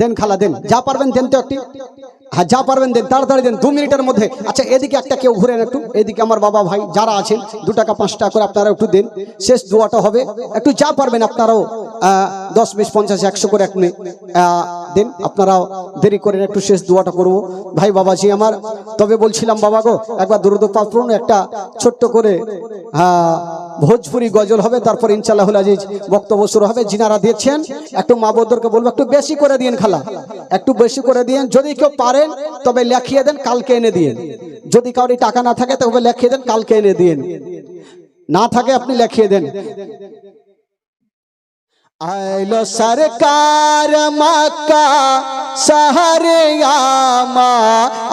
দেন খালা দেন, যা পারবেন দেন তো একটু। হ্যাঁ যা পারবেন দেন, তাড়াতাড়ি দেন, 2 মিনিটের মধ্যে। আচ্ছা এদিকে একটা কেউ ঘুরেন একটু, এদিকে আমার বাবা ভাই যারা আছেন 2 টাকা 5 টাকা করে আপনারা একটু দেন। শেষ দোয়াটা হবে, একটু যা পারবেন আপনারাও 10, 20, 50, 100 করে এক দেন। আপনারাও দেরি করেন, একটু শেষ দোয়াটা করবো ভাই বাবাজি আমার। তবে বলছিলাম বাবা গো, একবার দুরূদ পাক পড়ুন, একটা ছোট্ট করে ভোজপুরি গজল হবে, তারপর ইনশাআল্লাহুল আজিজ বক্তব্য শুরু হবে। যিনারা দিচ্ছেন একটু মা বোনদেরকে বলবো একটু বেশি করে দিন খালা, একটু বেশি করে দিন। যদি কেউ পারেন তবে লেখিয়ে দেন, কালকে এনে দিন। যদি কাউরি টাকা না থাকে তবে লেখিয়ে দেন, কালকে এনে দিন। না থাকে আপনি লিখিয়ে দেন। आइलो सरकार मक्का शहरियामा,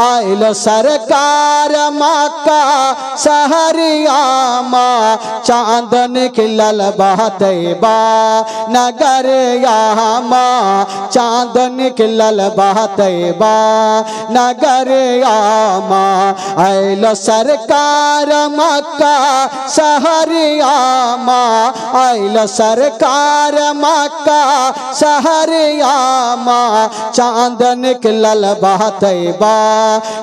आइलो सरकार मक्का शहरियामा, चांदन खिलल बहतैबा नगर यामा, चांदन खिलल बहतैबा नगर यामा। आइलो सरकार मक्का शहरियामा, आइलो सरकार मक्का शहरियामा, चांदन खिलल बहतैबा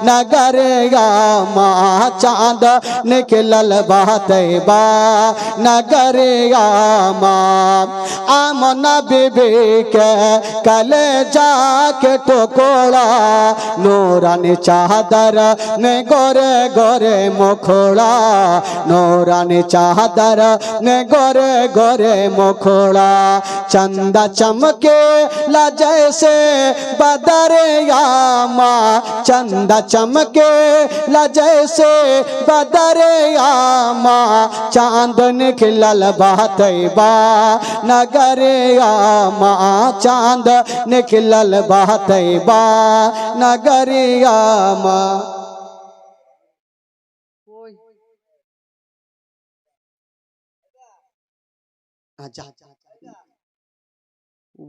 नगर यामा, चांदन खिलल बहतैबा नगर यामा। आमना बीबी के कलेजा के टुकड़ा, नूरानी चादर ने गोरे गोरे मुखड़ा, नूरानी चादर ने गोरे गोरे मुखड़ा। चंदा चमके ला जैसे बदरियामा, चंदा चमके ला जैसे बदरियामा, चांदन खिलल बहतैबा नगर यामा, चांदन खिलल बहतैबा नगर यामा।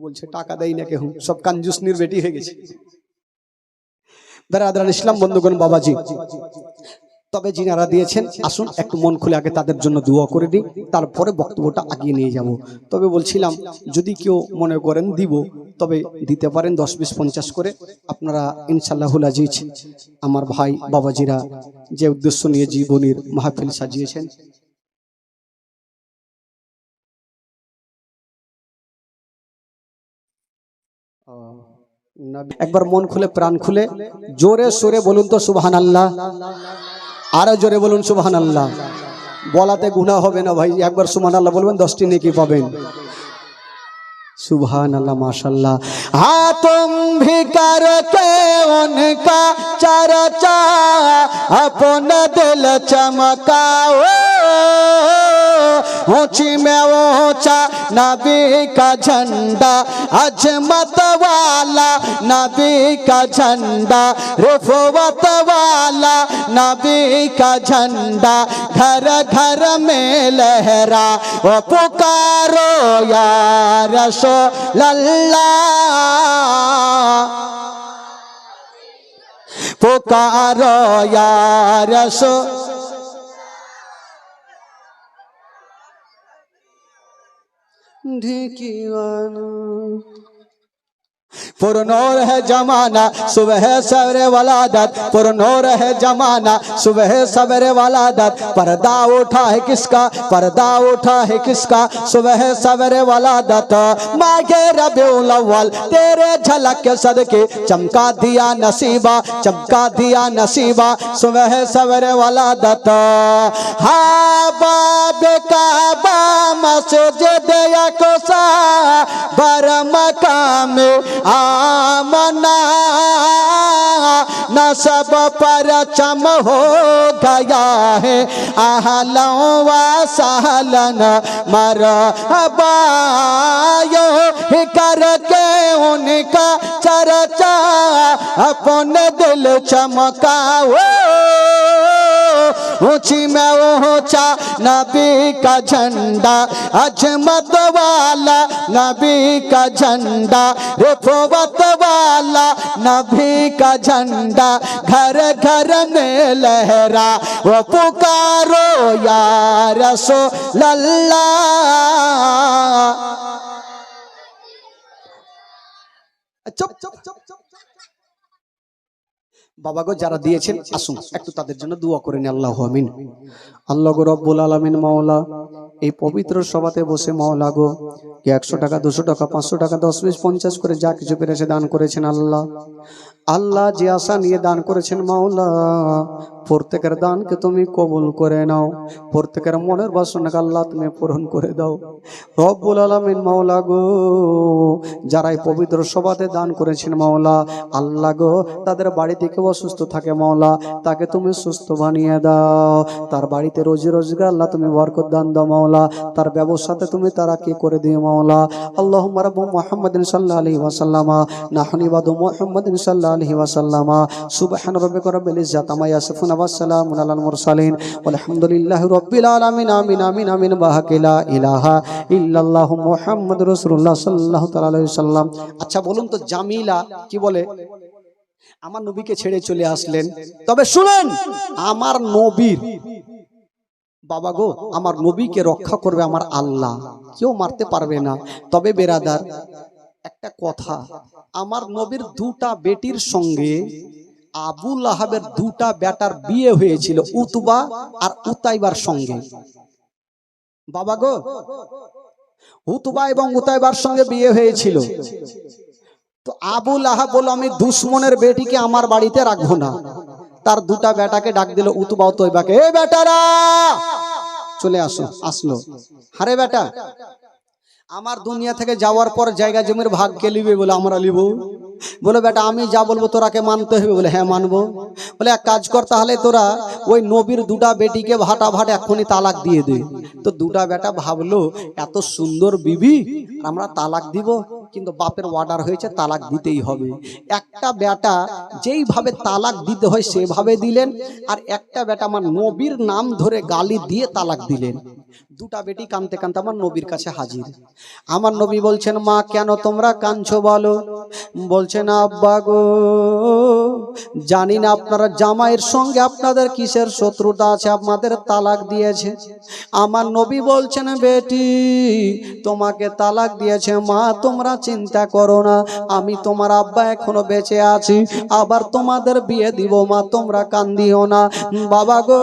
বলছে টাকা দেই না কেউ, সব কাঞ্জুসনির বেটি হয়ে গেছে। বেরাদারান ইসলাম বন্ধুগণ বাবাজি, তবে যিনারা দিয়েছেন আসুন একটু মন খুলে আগে তাদের জন্য দোয়া করে দিই, তারপরে বক্তব্যটা আগিয়ে নিয়ে যাব। তবে বলছিলাম যদি কেউ মনে করেন দিব তবে দিতে পারেন 10, 20, 50 করে। আপনারা ইনশাআল্লাহুল আজিজ আমার ভাই বাবাজিরা যে উদ্দেশ্য নিয়ে জীবনের মাহফিল সাজিয়েছেন, একবার মন খুলে প্রাণ খুলে জোরে সোরে বলুন তো সুবহানাল্লাহ। আরো জোরে বলুন সুবহানাল্লাহ। বলাতে গুনাহ হবে না ভাই, একবার সুবহানাল্লাহ বলবেন 10টি নেকি পাবেন। सुबहानल्लाह माशाल्लाह। हाँ तुम भी करके उनका चर्चा अपना दिल चमकाओ, ऊंची में ऊंचा नबी का झंडा, अजमत वाला नबी का झंडा, रिफवत वाला नबी का झंडा, घर घर में लहरा वो पुकारो या रसूल अल्लाह, पुकारो या रसूल। पुरनूर है जमाना सुबह सवेरे वलादत, पुरनूर है जमाना सुबह सवेरे वलादत, पर्दा उठा है किसका, पर्दा उठा है किसका, सुबह सवेरे वलादत। मागे रबीउल अव्वल तेरे झलक के सदके चमका दिया नसीबा, चमका दिया नसीबा, सुबह सवेरे वलादत। हाँ बाब काबा मस्जिद अक़सा बर मकाम आमना, नसब पर चम हो गया है आहलन व सहलन मरहबा, यो करके उनका चर्चा अपने दिल चमकाओ, ऊंची में ऊंचा नबी का झंडा, अजमत वाला नबी का झंडा, रिफवत वाला नबी का झंडा, घर घर में लहरा वो पुकारो या रसूल अल्लाह। चुप चुप चुप चुप। বাবা গো যারা দিয়েছেন আসুন একটু তাদের জন্য দোয়া করে নি। আল্লাহু আমিন। আল্লাহ গো রব্বুল আলামিন মাওলা, এই পবিত্র সভাতে বসে মাওলা গো 100 টাকা 200 টাকা 500 টাকা 10, 20, 50 করে যা কিছু পেরেছে দান করেছেন আল্লাহ। আল্লাহ যে আশা নিয়ে দান করেছেন মাওলা, প্রত্যেকের দানকে তুমি কবুল করে নাও, প্রত্যেকের মনের বাসনাকে আল্লাহ তুমি পূরণ করে দাও রব্বুল আলামিন। মাওলা গো, যারা এই পবিত্র সভাতে দান করেছেন মাওলা, আল্লাহ গো, তাদের বাড়ি থেকে অসুস্থ থাকে মাওলা, তাকে তুমি সুস্থ বানিয়ে দাও। তার বাড়িতে রোজি রোজগার আল্লাহ তুমি বরকত দান দাও মাওলা, তার ব্যবসাতে তুমি তারা কি করে দিও মাওলা। আল্লাহুম্মা রাব্বু মুহাম্মাদিন সাল্লাল্লাহু আলাইহি ওয়াসাল্লামা নাহনু ইবাদু মুহাম্মাদিন সাল্লাল্লাহু আলাইহি ওয়াসাল্লামা সুবহান রাব্বিকা রাব্বিল ইজ্জাতি আম্মা ইয়াসিফুন ওয়া সালামুন আলাল মুরসালিন ওয়ালহামদুলিল্লাহি রাব্বিল আলামিন। আমিন আমিন আমিন। বাহাকা লা ইলাহা ইল্লাল্লাহু মুহাম্মাদুর রাসূলুল্লাহ সাল্লাল্লাহু তাআলা আলাইহি ওয়াসাল্লাম। আচ্ছা বলুন তো, জামিলা কি বলে? আমার নবীকে ছেড়ে চলে আসলেন। তবে শুনেন, আমার নবীর বাবা গো, আমার নবীকে রক্ষা করবে আমার আল্লাহ, কেউ মারতে পারবে না। তবে বেরাদার, একটা কথা, আমার নবীর দুটা বেটির সঙ্গে আবু লাহাবের দুটা বেটার বিয়ে হয়েছিল, উতবা আর উতাইবার সঙ্গে। বাবা গো, উতবা এবং উতাইবার সঙ্গে বিয়ে হয়েছিল। তো আবু লাহাব বলল, আমি দুশ্মনের বেটিকে আমার বাড়িতে রাখবো না। তার দুটা বেটাকে ডাক দিল, উতবা উতাইবাকে, এ বেটারা চলে আসো। আসলো, হারে বেটা, আমার দুনিয়া থেকে যাওয়ার পর জায়গা জমির ভাগ কে লিবে? বলে আমরা লিব। বলে বেটা, আমি যা বলবো তোরাকে মানতে হবে। বলে হ্যাঁ মানবো। বলে এক কাজ কর, তাহলে তোরা ওই নবীর দুটা বেটিকে ভাটা ভাট এখনই তালাক দিয়ে দে। তো দুটা বেটা ভাবলো, এত সুন্দর বিবি, আমরা তালাক দিব, কিন্তু বাপের অর্ডার হয়েছে তালাক দিতেই হবে। একটা বেটা যেইভাবে তালাক দিতে হয় সেভাবে দিলেন, আর একটা বেটা আমার নবীর নাম ধরে গালি দিয়ে তালাক দিলেন। দুটা বেটি কাঁদতে কাঁদতে আমার নবীর কাছে হাজির। আমার নবী বলছেন, মা কেন তোমরা কাঁদছো বলো? বলছেন, আব্বা গো, জানি না আপনারা জামাইয়ের সঙ্গে আপনাদের কিসের শত্রুতা আছে, আপনাদের তালাক দিয়েছে। আমার নবী বলছেন, বেটি তোমাকে তালাক দিয়েছে মা, তোমরা চিন্তা করো না, আমি তোমার আব্বা এখনো বেঁচে আছি, আবার তোমাদের বিয়ে দিব মা, তোমরা কান্দিও না। বাবা গো,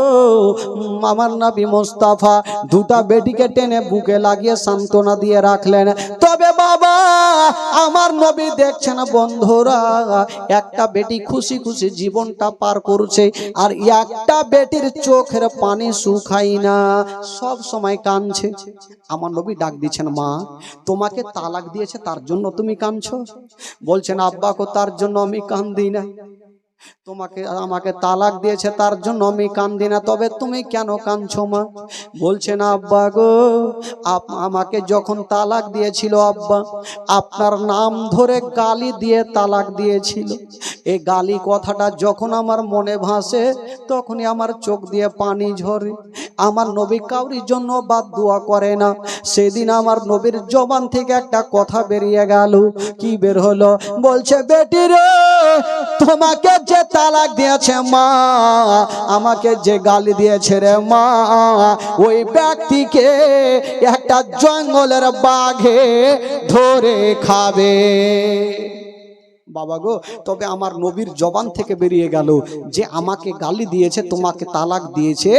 আমার নবী মুস্তাফা দুটা বেটিকে টেনে বুকে লাগিয়ে সান্ত্বনা দিয়ে রাখলেন। তবে বাবা, আমার নবী দেখছেন বন্ধুরা, একটা বেটি খুশি খুশি জীবনটা পার করছে, আর একটা বেটির চোখের পানি শুকায় না, সব সময় কাঁদছে। আমার নবী ডাক দিচ্ছেন, মা তোমাকে তালাক দিয়েছে তার জন্য তুমি কাঁদছো? বলছেন, আব্বা গো, তার জন্য আমি কাঁদি না, তোমাকে আমাকে তালাক দিয়েছে তার জন্য আমি কাঁদি না। তবে তুমি কেন কাঁদছো মা? বলছেন, আব্বা গো, আমাকে যখন তালাক দিয়েছিল আব্বা, আপনার নাম ধরে গালি দিয়ে তালাক দিয়েছিল। এই গালি কথাটা যখন আমার মনে ভাসে, তখনই আমার চোখ দিয়ে পানি ঝরে। আমার নবী কাউরির জন্য বাদ দোয়া করে না। সেদিন আমার নবীর জবান থেকে একটা কথা বেরিয়ে গেল। কি বের হলো? বলছে, বেটি রে, তোমাকে যে তালাক দিয়েছে মা, আমাকে যে গালি দিয়েছে রে মা, ওই ব্যক্তিকে একটা জঙ্গলের বাঘে ধরে খাবে। বাবা গো, তবে আমার নবীর জবান থেকে বেরিয়ে গেল যে আমাকে গালি দিয়েছে, তোমাকে তালাক দিয়েছে,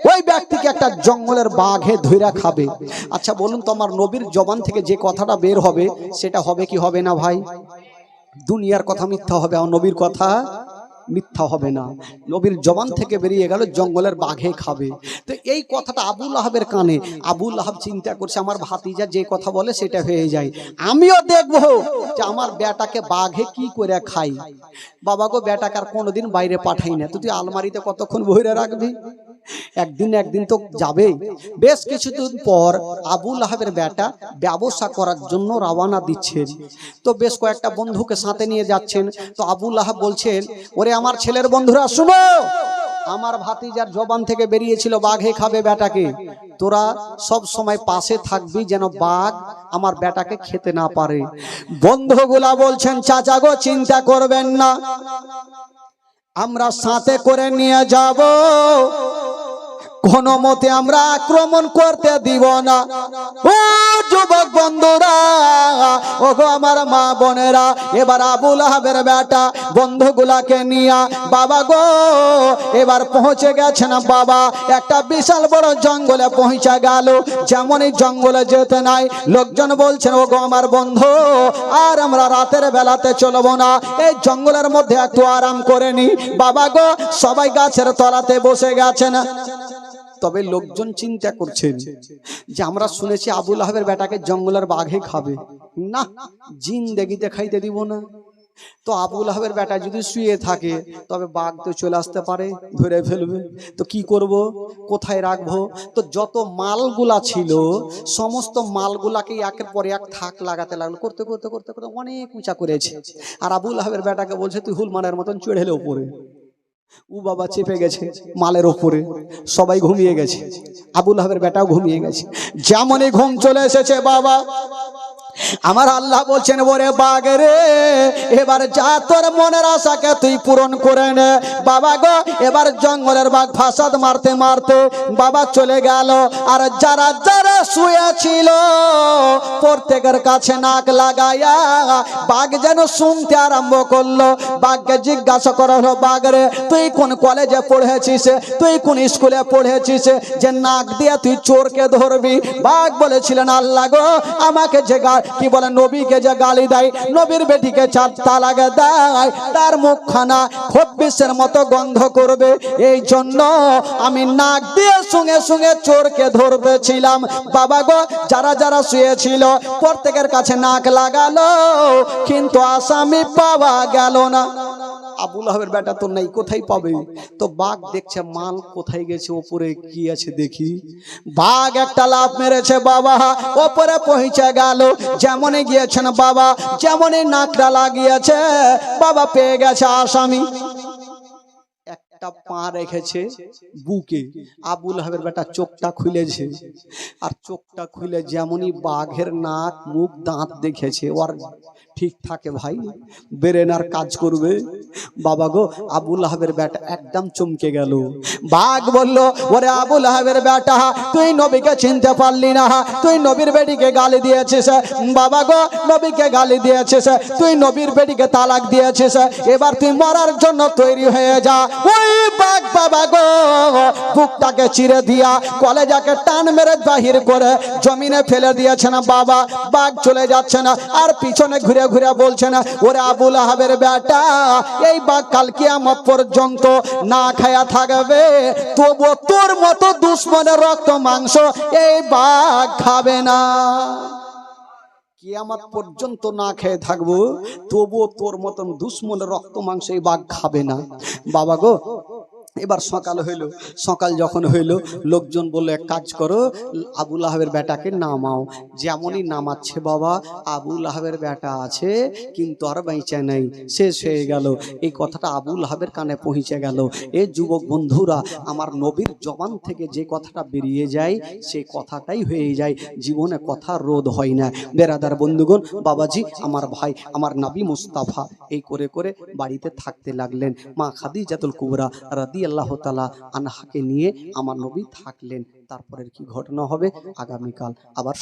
ওই ব্যক্তিকে একটা জঙ্গলের বাঘে ধরে খাবে। আচ্ছা বলুন তো, আমার নবীর জবান থেকে যে কথাটা বের হবে সেটা হবে কি হবে না ভাই? দুনিয়ার কথা মিথ্যা হবে, আর নবীর কথা মিথ্যা হবে না। নবীর জবান থেকে বেরিয়ে গেল জঙ্গলের বাঘে খাবে। তো এই কথাটা আবু লাহাবের কানে, আবু লাহাব চিন্তা করছে, আমার ভাতিজা যে কথা বলে সেটা হয়ে যায়, আমিও দেখবো যে আমার বেটাকে বাঘে কি করে খাই। বাবা গো, বেটাকে আর কোনোদিন বাইরে পাঠাই না, তুই আলমারিতে কতক্ষণ বইরে রাখবি? একদিন তো যাবেই। বেশ কিছুদিন পর আবু লাহাবের বেটা ব্যবসা করার জন্য রওনা দিচ্ছেন। তো বেশ কয়েকটা বন্ধুকে সাথে নিয়ে যাচ্ছেন। তো আবু লাহাব বলছেন, ওরে আমার ছেলের বন্ধুরা শুনো, আমার ভাতিজার জবান থেকে বেরিয়েছিল বাঘে খাবে বেটাকে, তোরা সব সময় পাশে থাকবি যেন বাঘ আমার বেটাকে খেতে না পারে। বন্ধুগুলা বলছেন, চাচা গো, চিন্তা করবেন না, আমরা সাথে করে নিয়ে যাব, কোনো মতে আমরা আক্রমণ করতে দিব না। ও যুবক বন্ধুরা, ও গো আমার মা বোনেরা, এবার আবু লাহাবের বেটা বন্ধুগুলাকে নিয়ে বাবা গো এবার পৌঁছে গেছেন বাবা একটা বিশাল বড় জঙ্গলে পৌঁছে গেল। যেমনই জঙ্গলে যেতে নাই লোকজন বলছেন, ও গো আমার বন্ধু, আর আমরা রাতের বেলাতে চলবো না, এই জঙ্গলের মধ্যে একটু আরাম করে নি। বাবা গো সবাই গাছের তলাতে বসে গেছেন। তবে লোকজন চিন্তা করছেন যে আমরা শুনেছি আবু লাহাবের বেটাকে জঙ্গলের বাঘে খাবে, না জিন্দেগি দেখাইতে দিব না। তো আবু লাহাবের বেটা যদি শুয়ে থাকে তবে বাঘ তো চলে আসতে পারে, ধরে ফেলবে। তো কি করব, কোথায় রাখবো? তো যত মালগুলা ছিল সমস্ত মালগুলাকে একের পর এক থাক লাগাতে লাগলো, করতে করতে করতে করতে অনেক উঁচা করেছে। আর আবু লাহাবের বেটাকে বলছে তুই হুলমানের মতন চড়ে এলে উপরে। ও বাবা চেপে গেছে মালের ওপরে, সবাই ঘুমিয়ে গেছে, আবু লাহাবের বেটাও ঘুমিয়ে গেছে। যেমনই ঘুম চলে এসেছে বাবা আমার আল্লাহ বলছেন, ওরে বাঘ রে, এবার যা তোর মনের আশাকে তুই পূরণ করে নে। বাবা গো এবার জঙ্গলের বাঘ ফাসাদ মারতে মারতে বাবা চলে গেল। আর যারা যারা শুয়েছিল প্রত্যেকের কাছে নাক লাগাইয়া বাঘ যেন শুনতে আরম্ভ করলো। বাঘকে জিজ্ঞাসা করা হলো, বাঘ রে তুই কোন কলেজে পড়েছিস, তুই কোন স্কুলে পড়েছিস যে নাক দিয়ে তুই চোরকে ধরবি? বাঘ বলেছিলেন, আল্লাহ গো আমাকে যে কি বলে নবীকে যে গালি দেয়, নবীর বেটিকে চার তালাক দেয়, তার মুখখানা খব্বিশের মতো গন্ধ করবে, এই জন্য আমি নাক দিয়ে সঙ্গে সঙ্গে চোরকে ধরতেছিলাম। বাবা গো যারা যারা শুয়েছিল প্রত্যেকের কাছে নাক লাগালো, কিন্তু আসামি পাওয়া গেল না। আবু লাহাবের বেটা তো নাই, কোথায় পাবে? তো বাঘ দেখছে মাল কোথায় গেছে, ওপরে কি আছে দেখি। বাঘ একটা লাফ মেরেছে বাবা, ওপরে পৌঁছে গেল। যেমনই গিয়েছেন বাবা, যেমনই নাকটা লাগিয়েছে বাবা পেয়ে গেছে আসামি। একটা পা রেখেছে বুকে, আবু লাহাবের বেটা চোখটা খুলেছে, আর চোখটা খুলে যেমনই বাঘের নাক মুখ দাঁত দেখেছে, ওর ঠিক থাকে ভাই, বেরেন আর কাজ করবে। বাবা গো আবু লাহাবের বেটা একদম চমকে গেল। বাঘ বলল, ওরে আবু লাহাবের বেটা, তুই নবীকে চিনতে পারলি না, তুই নবীর বেটিকে গালি দিয়েছিস। বাবা গো নবীকে গালি দিয়েছিস, তুই নবীর বেটিকে তালাক দিয়েছিস, এবার তুই মরার জন্য তৈরি হয়ে যা। ওই বাঘ বাবা গো বুকটাকে চিরে দিয়া কলেজাকে টান মেরে বাহির করে জমিনে ফেলে দিয়েছে না বাবা। বাঘ চলে যাচ্ছে না, আর পিছনে ঘুরে ঘুরে বলছে না, ওরে আবু লাহাবের বেটা, এই বাঘ কাল কিয়ামত পর্যন্ত না খায়া থাকবে, তবু তোর মতো দুশ্মনের রক্ত মাংস এই বাঘ খাবে না। কিয়ামত পর্যন্ত না খেয়ে থাকবো, তবুও তোর মতন দুশ্মনের রক্ত মাংস এই বাঘ খাবে না। বাবা গো এবার সকাল হইল, সকাল যখন হইল লোকজন বললো এক কাজ করো, আবু লাহাবের বেটাকে নামাও। যেমনই নামাচ্ছে বাবা, আবু লাহাবের বেটা আছে কিন্তু আর বেঁচে নাই, শেষ হয়ে গেল। এই কথাটা আবু লাহাবের কানে পৌঁছে গেল। এই যুবক বন্ধুরা, আমার নবীর জবান থেকে যে কথাটা বেরিয়ে যায় সেই কথাটাই হয়ে যায়, জীবনে কথা রোধ হয় না। বেরাদার বন্ধুগণ, বাবাজি আমার ভাই আমার নবী মুস্তাফা এই করে করে বাড়িতে থাকতে লাগলেন। মা খাদিজাতুল কুবরা রাদিয়াল্লাহু তাআলা আনহাকে নিয়ে আমার নবী থাকলেন। তারপরের কি ঘটনা হবে আগামীকাল আবার